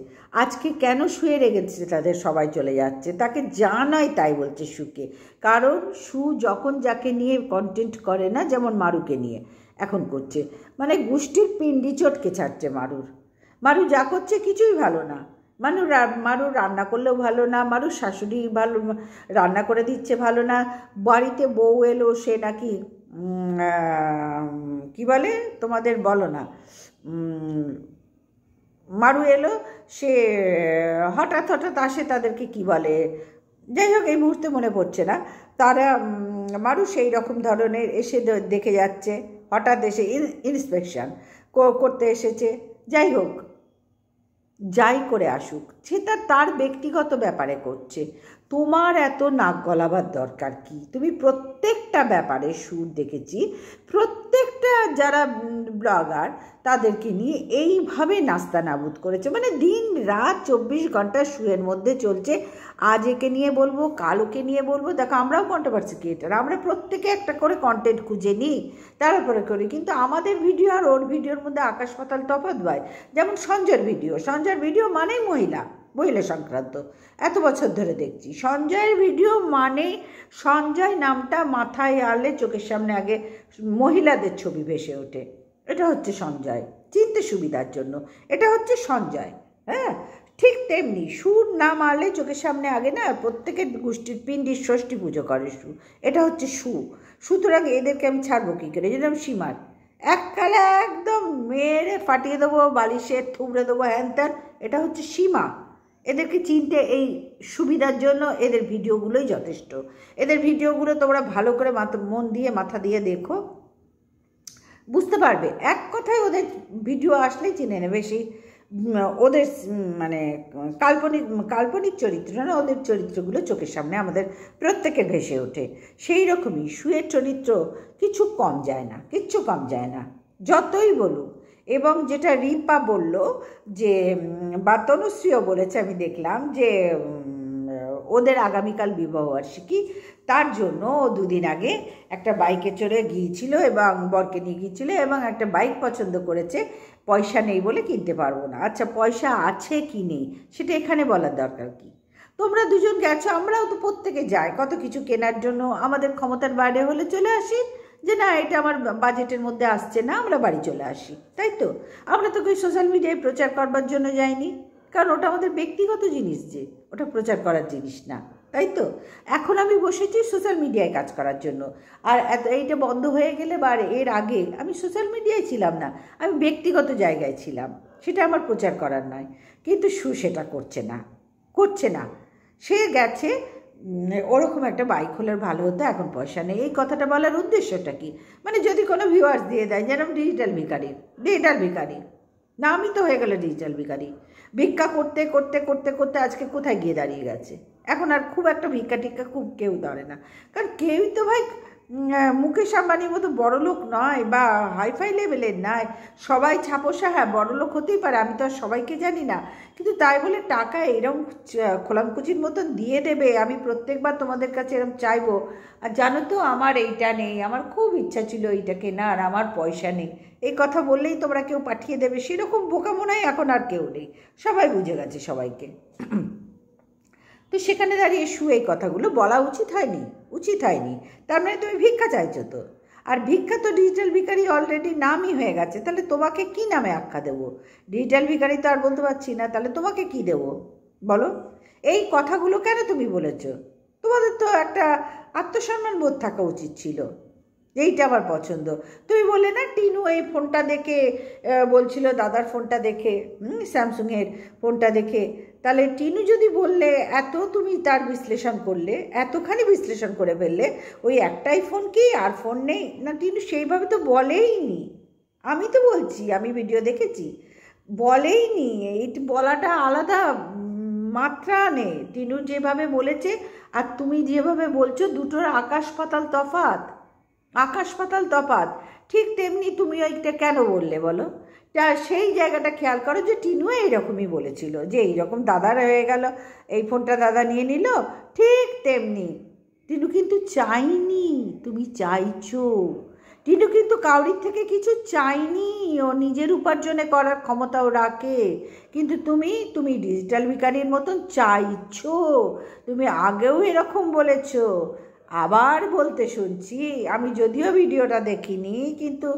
আজকে কেন সুয়ের এগেন্সটে তাদের সবাই চলে যাচ্ছে? তাকে জানাই তাই বলছে সুকে। কারণ সু যখন যাকে নিয়ে কন্টেন্ট করে না, যেমন মারুকে নিয়ে এখন করছে, মানে গোষ্ঠীর পিণ্ডি চটকে ছাড়ছে মারু যা করছে কিছুই ভালো না। মারু রান্না করলেও ভালো না, মারুর শাশুড়ি ভালো রান্না করে দিচ্ছে ভালো না, বাড়িতে বউ এলো, সে নাকি কি বলে, তোমাদের বলো না, মারু এলো, সে হঠাৎ আসে, তাদেরকে কি বলে, যাই হোক এই মুহূর্তে মনে পড়ছে না। তারা মারু সেই রকম ধরনের এসে দেখে যাচ্ছে, হঠাৎ এসে ইন্সপেকশন করতে এসেছে। যাই হোক, যাই করে আসুক, সেটা তার ব্যক্তিগত ব্যাপারে করছে। তোমার এত নাক গলাবার দরকার কি? তুমি প্রত্যেকটা ব্যাপারে সুর দেখেছি, প্রত্যেকটা যারা ব্লগার তাদেরকে নিয়ে এইভাবে নাস্তানাবুদ করেছে, মানে দিন রাত 24 ঘন্টা সুয়ের মধ্যে চলছে। আজ একে নিয়ে বলবো, কাল ওকে নিয়ে বলবো। দেখো, আমরাও কন্ট্রোভার্সি ক্রিয়েটার, আমরা প্রত্যেকে একটা করে কন্টেন্ট খুঁজে নিই, তারপরে করি। কিন্তু আমাদের ভিডিও আর ওর ভিডিওর মধ্যে আকাশ পাতাল তফাৎ হয়। যেমন সঞ্জয়ের ভিডিও মানেই মহিলা সংক্রান্ত, এত বছর ধরে দেখছি। সঞ্জয়ের ভিডিও মানে, সঞ্জয় নামটা মাথায় আনলে চোখের সামনে আগে মহিলাদের ছবি ভেসে ওঠে। এটা হচ্ছে সঞ্জয়, চিনতে সুবিধার জন্য এটা হচ্ছে সঞ্জয়। হ্যাঁ, ঠিক তেমনি সুর নাম আনলে চোখের সামনে আগে না প্রত্যেকের গোষ্ঠীর পিণ্ডির ষষ্ঠী পুজো করে সু, এটা হচ্ছে সু। সুতরাং এদেরকে আমি ছাড়বো কী করে? যেরকম সীমার এককালে একদম মেরে ফাটিয়ে দেবো, বালিশে থুবড়ে দেবো, হ্যান ত্যান, এটা হচ্ছে সীমা। এদেরকে চিনতে এই সুবিধার জন্য এদের ভিডিওগুলোই যথেষ্ট। এদের ভিডিওগুলো তোমরা ভালো করে মন দিয়ে মাথা দিয়ে দেখো, বুঝতে পারবে। এক কথায় ওদের ভিডিও আসলেই চিনে নেবে সেই ওদের মানে কাল্পনিক চরিত্র না, ওদের চরিত্রগুলো চোখের সামনে আমাদের প্রত্যেকের ভেসে ওঠে। সেই রকমই সুয়ের চরিত্র কিচ্ছু কম যায় না যতই বলুক। এবং যেটা রিম্পা বলল যে, বা তনুশ্রীও বলেছে, আমি দেখলাম যে ওদের আগামীকাল বিবাহবার্ষিকী, তার জন্য ও 2 দিন আগে একটা বাইকে চড়ে গিয়েছিল এবং বরকে নিয়ে গিয়েছিল, এবং একটা বাইক পছন্দ করেছে। পয়সা নেই বলে কিনতে পারবো না। আচ্ছা, পয়সা আছে কি নেই সেটা এখানে বলার দরকার কি? তোমরা দুজন গেছো, আমরাও তো প্রত্যেকে যাই কত কিছু কেনার জন্য। আমাদের ক্ষমতার বাইরে হলে চলে আসি, যে না এটা আমার বাজেটের মধ্যে আসছে না, আমরা বাড়ি চলে আসি, তাই তো? আমরা তো কেউ সোশ্যাল মিডিয়ায় প্রচার করবার জন্য যাইনি, কারণ ওটা আমাদের ব্যক্তিগত জিনিস, যে ওটা প্রচার করার জিনিস না। তাই তো? এখন আমি বসেছি সোশ্যাল মিডিয়ায় কাজ করার জন্য। আর এইটা বন্ধ হয়ে গেলে বা এর আগে আমি সোশ্যাল মিডিয়ায় ছিলাম না, আমি ব্যক্তিগত জায়গায় ছিলাম, সেটা আমার প্রচার করার নয়। কিন্তু সেটা করছে না। সে গেছে, ওরকম একটা বাইক হলে ভালো হতো, এখন পয়সা নেই। এই কথাটা বলার উদ্দেশ্যটা কি? মানে যদি কোনো ভিউয়ার্স দিয়ে দেয়, যেরকম ডিজিটাল ভিখারি নামই তো হয়ে গেল ডিজিটাল ভিখারি। ভিক্ষা করতে করতে করতে করতে আজকে কোথায় গিয়ে দাঁড়িয়ে গেছে। এখন আর খুব একটা ভিক্ষা টিক্ষা খুব কেউ ধরে না, কারণ কেউই তো ভাই মুকেশ আম্বানির মতো বড়লোক নয় বা হাইফাই লেভেলের নয়। সবাই ছাপোষা, হ্যাঁ বড়লোক হতেই পারে, আমি তো আর সবাইকে জানি না, কিন্তু তাই বলে টাকা এরম খোলামকুচির মতন দিয়ে দেবে আমি প্রত্যেকবার তোমাদের কাছে এরম চাইবো? আর জানো তো আমার এইটা নেই, আমার খুব ইচ্ছা ছিল এইটা কেনার, আমার পয়সা নেই, এই কথা বললেই তোমরা কেউ পাঠিয়ে দেবে, সেরকম বোকা মনে হয় এখন আর কেউ নেই, সবাই বুঝে গেছে সবাইকে। তো সেখানে দাঁড়িয়ে এই কথাগুলো বলা উচিত হয়নি। তার মানে তুমি ভিক্ষা চাইছো তো, আর ভিক্ষা তো ডিজিটাল ভিখারি অলরেডি নামই হয়ে গেছে, তাহলে তোমাকে কি নামে আখ্যা দেবো? ডিজিটাল ভিখারি তো আর বলতে পারছি না, তাহলে তোমাকে কি দেবো বলো? এই কথাগুলো কেন তুমি বলেছ? তোমাদের তো একটা আত্মসম্মান বোধ থাকা উচিত ছিল। এইটা আমার পছন্দ। তুমি বললে না টিনু এই ফোনটা দেখে বলছিল দাদার ফোনটা দেখে, স্যামসুংয়ের ফোনটা দেখে, তাহলে টিনু যদি বললে এত তুমি তার বিশ্লেষণ করলে, এতখানি বিশ্লেষণ করে ফেললে, ওই একটাই ফোন কি আর ফোন নেই? না, টিনু সেইভাবে তো বলেইনি। আমি তো বলছি, আমি ভিডিও দেখেছি, বলেইনি। এই বলাটা আলাদা মাত্রা নেই। টিনু যেভাবে বলেছে আর তুমি যেভাবে বলছো, দুটোর আকাশ পাতাল তফাৎ। ঠিক তেমনি তুমি ওইটা কেন বললে বলো? সেই জায়গাটা খেয়াল করো যে টিনুও এইরকমই বলেছিল যে এইরকম দাদার হয়ে গেল, এই ফোনটা দাদা নিয়ে নিল। ঠিক তেমনি টিনু কিন্তু চাইনি, তুমি চাইছো। টিনু কিন্তু কাউরির থেকে কিছু চাইনি, ও নিজের উপার্জনে করার ক্ষমতাও রাখে, কিন্তু তুমি ডিজিটাল ভিখারির মতন চাইছো। তুমি আগেও এরকম বলেছো, আবার বলতে শুনছি। আমি যদিও ভিডিওটা দেখিনি, কিন্তু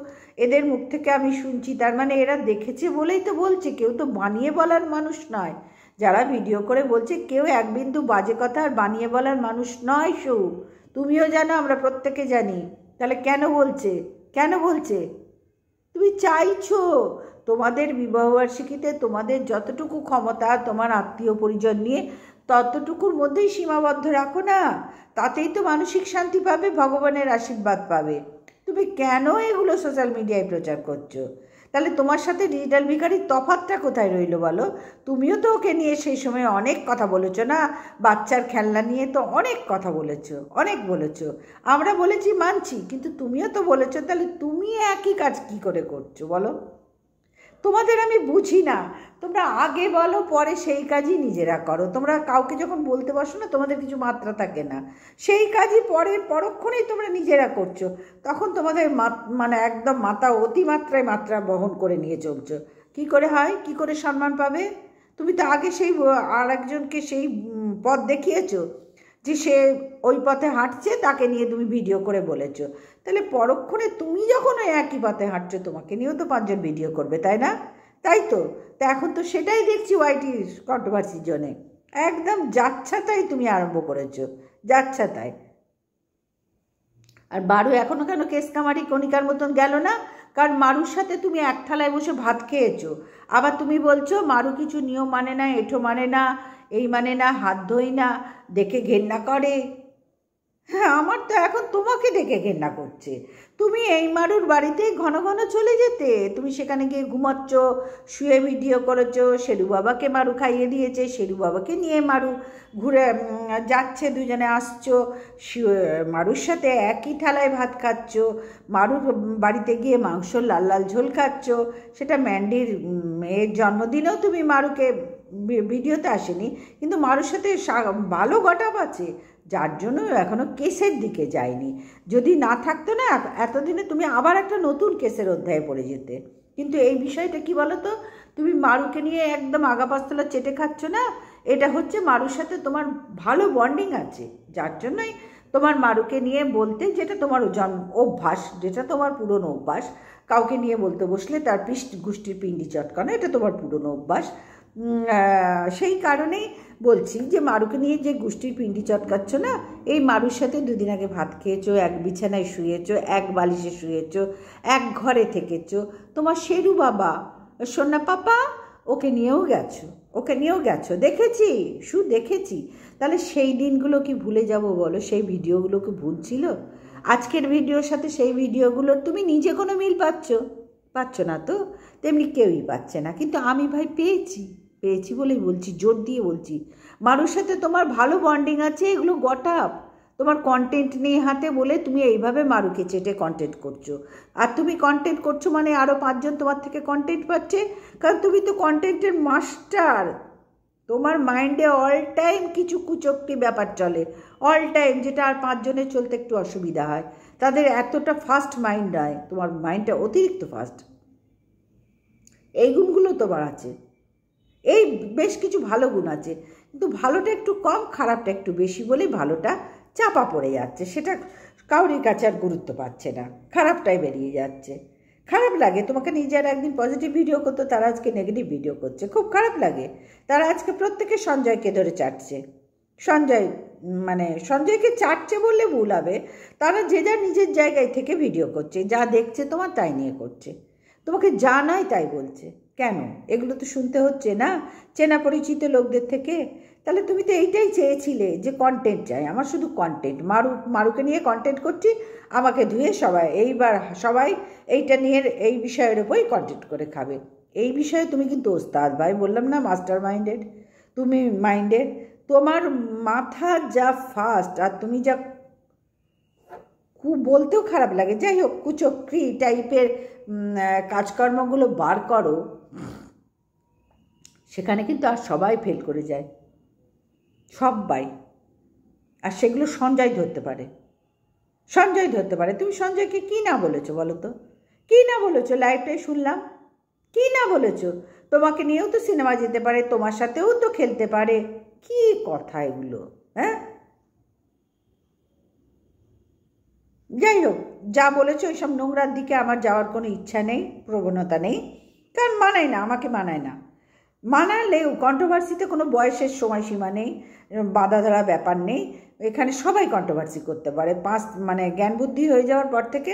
এদের মুখ থেকে আমি শুনছি, তার মানে এরা দেখেছে বলেই তো বলছে, কেউ তো বানিয়ে বলার মানুষ নয়। যারা ভিডিও করে বলছে কেউ এক বিন্দু বাজে কথা আর বানিয়ে বলার মানুষ নয়। তুমিও জানো, আমরা প্রত্যেকে জানি। তাহলে কেন বলছে? তুমি চাইছো। তোমাদের বিবাহবার্ষিকীতে তোমাদের যতটুকু ক্ষমতা তোমার আত্মীয় পরিজন নিয়ে, ততটুকুর মধ্যেই সীমাবদ্ধ রাখো না, তাতেই তো মানসিক শান্তি পাবে, ভগবানের আশীর্বাদ পাবে। তুমি কেন এগুলো সোশ্যাল মিডিয়ায় প্রচার করছো? তাহলে তোমার সাথে ডিজিটাল ভিখারির তফাৎটা কোথায় রইল বলো? তুমিও তো ওকে নিয়ে সেই সময় অনেক কথা বলেছো না, বাচ্চার খেলনা নিয়ে তো অনেক কথা বলেছো, আমরা বলেছি মানছি, কিন্তু তুমিও তো বলেছো। তাহলে তুমি একই কাজ কি করে করছো বলো? তোমাদের আমি বুঝি না, তোমরা আগে বলো পরে সেই কাজই নিজেরা করো। তোমরা কাউকে যখন বলতে বসো না, তোমাদের কিছু মাত্রা থাকে না, সেই কাজই পরক্ষণেই তোমরা নিজেরা করছো। তখন তোমাদের মানে একদম অতিমাত্রায় মাত্রা বহন করে নিয়ে চলছো। কি করে হয়? কি করে সম্মান পাবে? তুমি তো আগে সেই আর একজনকে সেই পথ দেখিয়েছো যে সে ওই পথে হাঁটছে, তাকে নিয়ে তুমি ভিডিও করে বলেছো। তাহলে পরক্ষণে তুমি যখন ওই একই পথে হাঁটছো, তোমাকে নিয়েও তো 5জন ভিডিও করবে, তাই না? তাই তো। তা এখন তো সেটাই দেখছি ওয়াইটির কন্ট্রোভার্সির জন্যে একদম যাচ্ছাতাই তুমি আরম্ভ করেছো, যাচ্ছাতাই। আর বারু এখনও কেন কেসকামারি কণিকার মতন গেল না? কারণ মারুর সাথে তুমি এক থালায় বসে ভাত খেয়েছো। আবার তুমি বলছো মারু কিছু নিয়ম মানে না, এঠো মানে না, এই মানে না, হাত ধোই না, দেখে ঘেন্না করে। হ্যাঁ, আমার তো এখন তোমাকে দেখে ঘেন্না করছে। তুমি এই মারুর বাড়িতেই ঘন ঘন চলে যেতে, তুমি সেখানে গিয়ে ঘুমাচ্ছ, শুয়ে ভিডিও করেছো, শেরু বাবাকে মারু খাইয়ে দিয়েছে, শেরু বাবাকে নিয়ে মারু ঘুরে যাচ্ছে, দুজনে আসছো, মারুর সাথে একই থালায় ভাত খাচ্ছ, মারুর বাড়িতে গিয়ে মাংস লাল লাল ঝোল খাচ্ছ। সেটা ম্যান্ডির মেয়ের জন্মদিনেও তুমি মারুকে, ভিডিওতে আসেনি, কিন্তু মারুর সাথে ভালো গটাপ আছে, যার জন্য এখনও কেসের দিকে যায়নি। যদি না থাকতো না, এতদিনে তুমি আবার একটা নতুন কেসের অধ্যায়ে পড়ে যেতে। কিন্তু এই বিষয়টা কি বলো তো, তুমি মারুকে নিয়ে একদম আগাপাস্তলা চেটে খাচ্ছ না। এটা হচ্ছে মারুর সাথে তোমার ভালো বন্ডিং আছে, যার জন্যই তোমার মারুকে নিয়ে বলতে, যেটা তোমার অভ্যাস, যেটা তোমার পুরনো অভ্যাস, কাউকে নিয়ে বলতে বসলে তার গোষ্ঠীর পিণ্ডি চটকানো, এটা তোমার পুরনো অভ্যাস। সেই কারণেই বলছি যে মারুকে নিয়ে যে গোষ্ঠীর পিণ্ডি চটকাচ্ছ না, এই মারুর সাথে দুদিন আগে ভাত খেয়েছো, এক বিছানায় শুয়েছো, এক বালিশে শুয়েছো, এক ঘরে থেকেছো। তোমার শেরু বাবা, সোনা পাপা, ওকে নিয়েও গেছো, দেখেছি, দেখেছি। তাহলে সেই দিনগুলো কি ভুলে যাব বলো? সেই ভিডিওগুলো কি ভুলছিল? আজকের ভিডিওর সাথে সেই ভিডিওগুলোর তুমি নিজে কোনো মিল পাচ্ছ না তো, তেমনি কেউই পাচ্ছে না। কিন্তু আমি ভাই পেয়েছি বলেই বলছি, জোর দিয়ে বলছি, মারুর সাথে তোমার ভালো বন্ডিং আছে, এগুলো গটাপ। তোমার কন্টেন্ট নেই হাতে বলে তুমি এইভাবে মারুকে চেটে কন্টেন্ট করছো। আর তুমি কন্টেন্ট করছো মানে আরও 5 জন তোমার থেকে কন্টেন্ট পাচ্ছে, কারণ তুমি তো কন্টেন্টের মাস্টার। তোমার মাইন্ডে অল টাইম কিছু কুচক্রি ব্যাপার চলে, অল টাইম, যেটা আর 5 জনের চলতে একটু অসুবিধা হয়। তাদের এতটা ফাস্ট মাইন্ড নয়, তোমার মাইন্ডটা অতিরিক্ত ফাস্ট। এই গুণগুলো তোমার আছে, এই বেশ কিছু ভালো গুণ আছে, কিন্তু ভালোটা একটু কম, খারাপটা একটু বেশি বলেই ভালোটা চাপা পড়ে যাচ্ছে, সেটা কাউরির কাছে আর গুরুত্ব পাচ্ছে না, খারাপটাই বেরিয়ে যাচ্ছে। খারাপ লাগে, তোমাকে নিয়ে যারা একদিন পজিটিভ ভিডিও করতো তারা আজকে নেগেটিভ ভিডিও করছে, খুব খারাপ লাগে। তারা আজকে প্রত্যেকে সঞ্জয়কে ধরে চাটছে, সঞ্জয়কে চাটছে বললে ভুল হবে, তারা যে যার নিজের জায়গায় থেকে ভিডিও করছে, যা দেখছে তোমার তাই নিয়ে করছে, তোমাকে যা নয় তাই বলছে। কেন? এগুলো তো শুনতে হচ্ছে না চেনা পরিচিত লোকদের থেকে। তাহলে তুমি তো এইটাই চেয়েছিলে যে কন্টেন্ট চাই, আমার শুধু কন্টেন্ট, মারুকে নিয়ে কন্টেন্ট করছি, আমাকে ধুয়ে এইবার সবাই এইটা নিয়ে এই বিষয়ের উপরই কন্টেন্ট করে খাবে। এই বিষয়ে তুমি কিন্তু ওস্তাদ ভাই, বললাম না, মাস্টার মাইন্ডেড তুমি, মাইন্ডেড। তোমার মাথা যা ফাস্ট, আর তুমি যা, খুব বলতেও খারাপ লাগে, যাই হোক, কুচক্রি টাইপের কাজকর্মগুলো বার করো, সেখানে কিন্তু আর সবাই ফেল করে যায়, সবাই। আর সেগুলো সঞ্জয় ধরতে পারে। তুমি সঞ্জয়কে কী না বলেছো বলো তো? কী না বলেছো? লাইভটাই শুনলাম, কী না বলেছো? তোমাকে নিয়েও তো সিনেমা যেতে পারে, তোমার সাথেও তো খেলতে পারে, কী কথা এগুলো, হ্যাঁ? যাই হোক, যা বলেছো ওইসব নোংরার দিকে আমার যাওয়ার কোনো ইচ্ছা নেই, প্রবণতা নেই, কারণ আমাকে মানায় না। মানালেও কন্ট্রোভার্সিতে কোনো বয়সের সময়সীমা নেই, বাধা ধরা ব্যাপার নেই, এখানে সবাই কন্ট্রোভার্সি করতে পারে। জ্ঞান বুদ্ধি হয়ে যাওয়ার পর থেকে,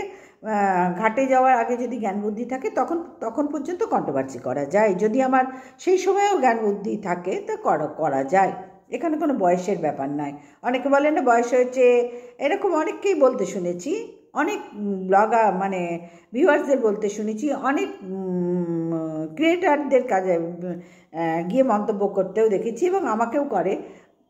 ঘাটে যাওয়ার আগে যদি জ্ঞান বুদ্ধি থাকে তখন পর্যন্ত কন্ট্রোভার্সি করা যায়, যদি আমার সেই সময়েও জ্ঞান বুদ্ধি থাকে তা করা যায়, এখানে কোনো বয়সের ব্যাপার নাই। অনেকে বলে না বয়স হয়েছে, এরকম অনেককেই বলতে শুনেছি, অনেক ব্লগার ভিউয়ার্সদের বলতে শুনেছি, অনেক ক্রিয়েটারদের কাজে গিয়ে মন্তব্য করতেও দেখেছি, এবং আমাকেও করে,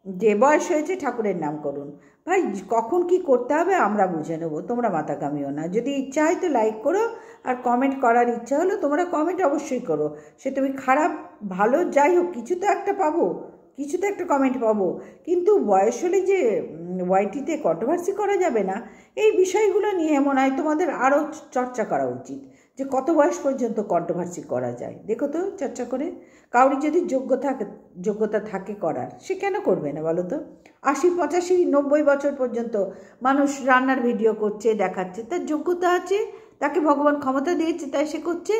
যে বয়স হয়েছে ঠাকুরের নাম করুন। ভাই, কখন কি করতে হবে আমরা বুঝে নেব, তোমরা মাথা কামিও না। যদি ইচ্ছা হয় তো লাইক করো, আর কমেন্ট করার ইচ্ছা হলো তোমরা কমেন্ট অবশ্যই করো, সে তুমি খারাপ ভালো যাই হোক, কিছু তো একটা কমেন্ট পাবো। কিন্তু বয়স হলে যে ওয়াইটিতে কন্ট্রোভার্সি করা যাবে না, এই বিষয়গুলো নিয়ে মনে হয় তোমাদের আরও চর্চা করা উচিত, যে কত বয়স পর্যন্ত কন্ট্রোভার্সি করা যায়। দেখো তো চর্চা করে, কাউরি যদি যোগ্যতা থাকে করার, সে কেন করবে না বলো তো? 80, 85, 90 বছর পর্যন্ত মানুষ রান্নার ভিডিও করছে, দেখাচ্ছে, তার যোগ্যতা আছে, তাকে ভগবান ক্ষমতা দিয়েছে, তাই সে করছে।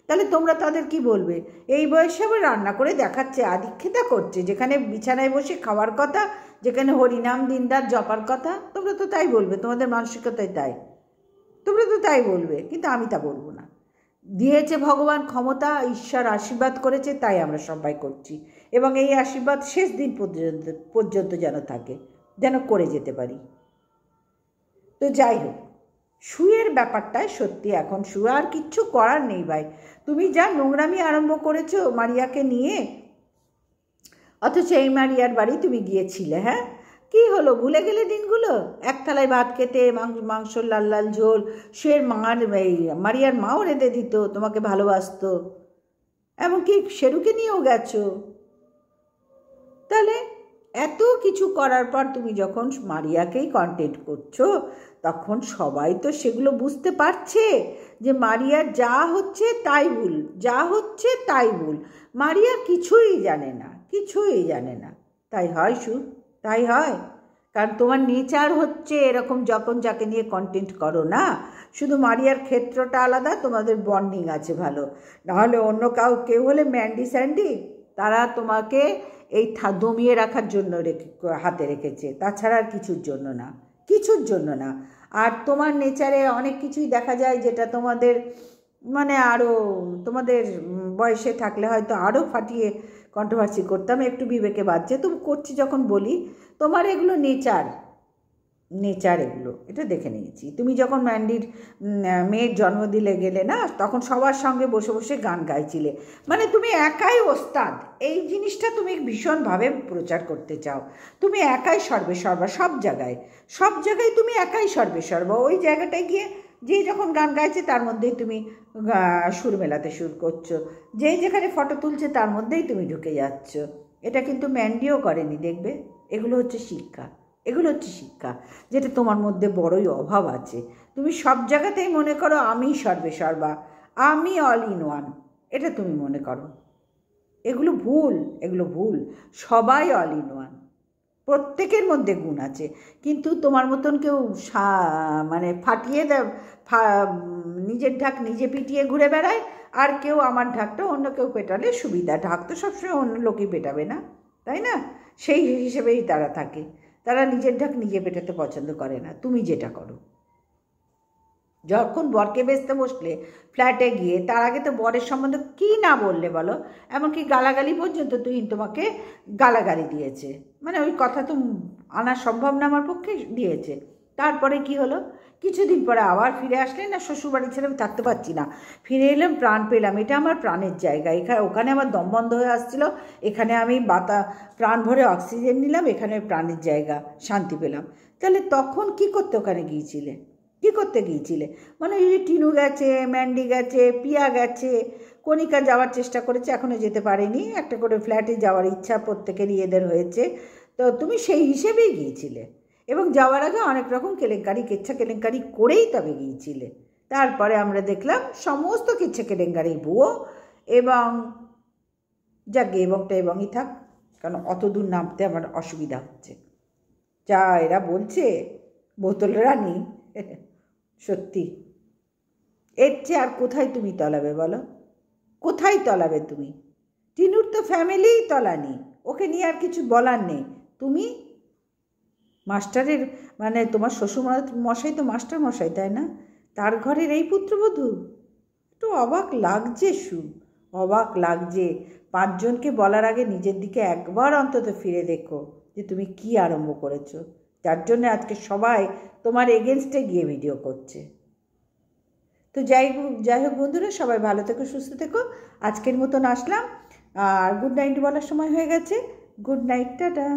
তাহলে তোমরা তাদের কি বলবে? এই বয়সে আবার রান্না করে দেখাচ্ছে, আদিক্ষেতা করছে, যেখানে বিছানায় বসে খাওয়ার কথা, যেখানে হরিনাম দিনরাত জপার কথা, তোমরা তো তাই বলবে, তোমাদের মানসিকতাই তাই, তোমরা তো তাই বলবে। কিন্তু আমি তা বলবো না, দিয়েছে ভগবান ক্ষমতা, ঈশ্বর আশীর্বাদ করেছে, তাই আমরা সবাই করছি, এবং এই আশীর্বাদ শেষ দিন পর্যন্ত যেন থাকে, যেন করে যেতে পারি। তো যাই হোক, শুয়ের ব্যাপারটায় সত্যি এখন শুয়ে আর কিচ্ছু করার নেই ভাই। তুমি যা নোংরামি আরম্ভ করেছো মারিয়াকে নিয়ে, অথচ এই মারিয়ার বাড়ি তুমি গিয়েছিলে, হ্যাঁ? কি হলো, ভুলে গেলে দিনগুলো? এক থালায় ভাত খেতে, মাংস লাল লাল ঝোল, শুয়ের মারিয়ার মাও রেঁধে দিত, তোমাকে ভালোবাসতো, এমনকি শেরুকে নিয়েও গেছো। তাহলে এত কিছু করার পর তুমি যখন মারিয়াকেই কন্টেন্ট করছো, তখন সবাই তো সেগুলো বুঝতে পারছে যে মারিয়া যা হচ্ছে তাই ভুল। মারিয়া কিছুই জানে না, তাই হয় তাই হয়। কারণ তোমার নেচার হচ্ছে এরকম, যখন যাকে নিয়ে কন্টেন্ট করো না, শুধু মারিয়ার ক্ষেত্রটা আলাদা, তোমাদের বন্ডিং আছে ভালো, নাহলে অন্য কেউ হলে ম্যান্ডি স্যান্ডি তারা তোমাকে এই দমিয়ে রাখার জন্য হাতে রেখেছে, তাছাড়া আর কিছুর জন্য না, কিছুর জন্য না। আর তোমার নেচারে অনেক কিছুই দেখা যায় যেটা তোমাদের মানে আরও তোমাদের বয়সে থাকলে হয়তো আরও ফাটিয়ে কন্ট্রোভার্সি করতাম, একটু বিবেকে বাজছে তুমি করছি যখন বলি। তোমার এগুলো নেচার এগুলো, এটা দেখে নিয়েছি। তুমি যখন ম্যান্ডির মেয়ের জন্মদিনে গেলে না, তখন সবার সঙ্গে বসে বসে গান গাইছিলে, মানে তুমি একাই ওস্তাদ। এই জিনিসটা তুমি ভীষণভাবে প্রচার করতে চাও, তুমি একাই সর্বেসর্বা, সব জায়গায় তুমি একাই সর্বেসর্বা। ওই জায়গাটায় গিয়ে যে যখন গান গাইছে তার মধ্যেই তুমি সুর মেলাতে শুরু করছো, যেখানে ফটো তুলছে তার মধ্যেই তুমি ঢুকে যাচ্ছ। এটা কিন্তু ম্যান্ডিও করেনি, দেখবে। এগুলো হচ্ছে শিক্ষা, যেটা তোমার মধ্যে বড়ই অভাব আছে। তুমি সব জায়গাতেই মনে করো আমি সর্বেসর্বা, আমি অল ইন ওয়ান, এটা তুমি মনে করো। এগুলো ভুল। সবাই অল ইন ওয়ান, প্রত্যেকের মধ্যে গুণ আছে, কিন্তু তোমার মতন কেউ মানে ফাটিয়ে নিজের ঢাক নিজে পিটিয়ে ঘুরে বেড়ায়, আর কেউ আমার ঢাকটা অন্য কেউ পেটালে সুবিধা। ঢাক তো সবসময় অন্য লোকই পেটাবে না, তাই না? সেই হিসেবেই তারা থাকে, তারা নিজের ঢাক নিজে পেটাতে পছন্দ করে না। তুমি যেটা করো, যখন বরকে বেচতে বসলে ফ্ল্যাটে গিয়ে, তার আগে তো বরের সম্বন্ধে কী না বললে বলো, এমনকি গালাগালি পর্যন্ত তোমাকে গালাগালি দিয়েছে, মানে ওই কথা তো আনা সম্ভব না আমার পক্ষে, দিয়েছে। তারপরে কি হলো, কিছুদিন পরে আবার ফিরে আসলে না, শ্বশুরবাড়ি ছেড়ে আমি থাকতে পারছি না, ফিরে এলাম, প্রাণ পেলাম, এটা আমার প্রাণের জায়গা। ওখানে আমার দম বন্ধ হয়ে আসছিলো, এখানে আমি প্রাণ ভরে অক্সিজেন নিলাম, এখানে প্রাণের জায়গা, শান্তি পেলাম। তাহলে তখন কি করতে গিয়েছিলে? মানে এই টিনু গেছে, ম্যান্ডি গেছে, পিয়া গেছে, কণিকা যাওয়ার চেষ্টা করেছে, এখনও যেতে পারেনি, একটা করে ফ্ল্যাটে যাওয়ার ইচ্ছা প্রত্যেকেরই এদের হয়েছে, তো তুমি সেই হিসেবেই গিয়েছিলে, এবং যাওয়ার আগে অনেক রকম কেলেঙ্কারি করেই তবে গিয়েছিলে। তারপরে আমরা দেখলাম সমস্ত কিচ্ছা কেলেঙ্কারি ভুয়ো, এবং যাকে এবংটা এবংই থাক, কারণ অত দূর নামতে আমার অসুবিধা হচ্ছে। যা এরা বলছে বোতল রানী, সত্যি এর চেয়ে আর কোথায় তুমি তলাবে বলো? কোথায় তলাবে তুমি? টিনুর তো ফ্যামিলিই তলানি, ওকে নিয়ে আর কিছু বলার নেই। তুমি মাস্টারের, মানে তোমার শ্বশুর মশাই তো মাস্টার মশাই, তাই না? তার ঘরের এই পুত্রবধূ, একটু অবাক লাগছে। 5 জনকে বলার আগে নিজের দিকে একবার অন্তত ফিরে দেখো যে তুমি কি আরম্ভ করেছো, যার জন্য আজকে সবাই তোমার এগেনস্টে গিয়ে ভিডিও করছে। তো যাই হোক বন্ধুরা, সবাই ভালো থেকো, সুস্থ থেকো। আজকের মতন আসলাম, আর গুড নাইট বলার সময় হয়ে গেছে। Good night, tata.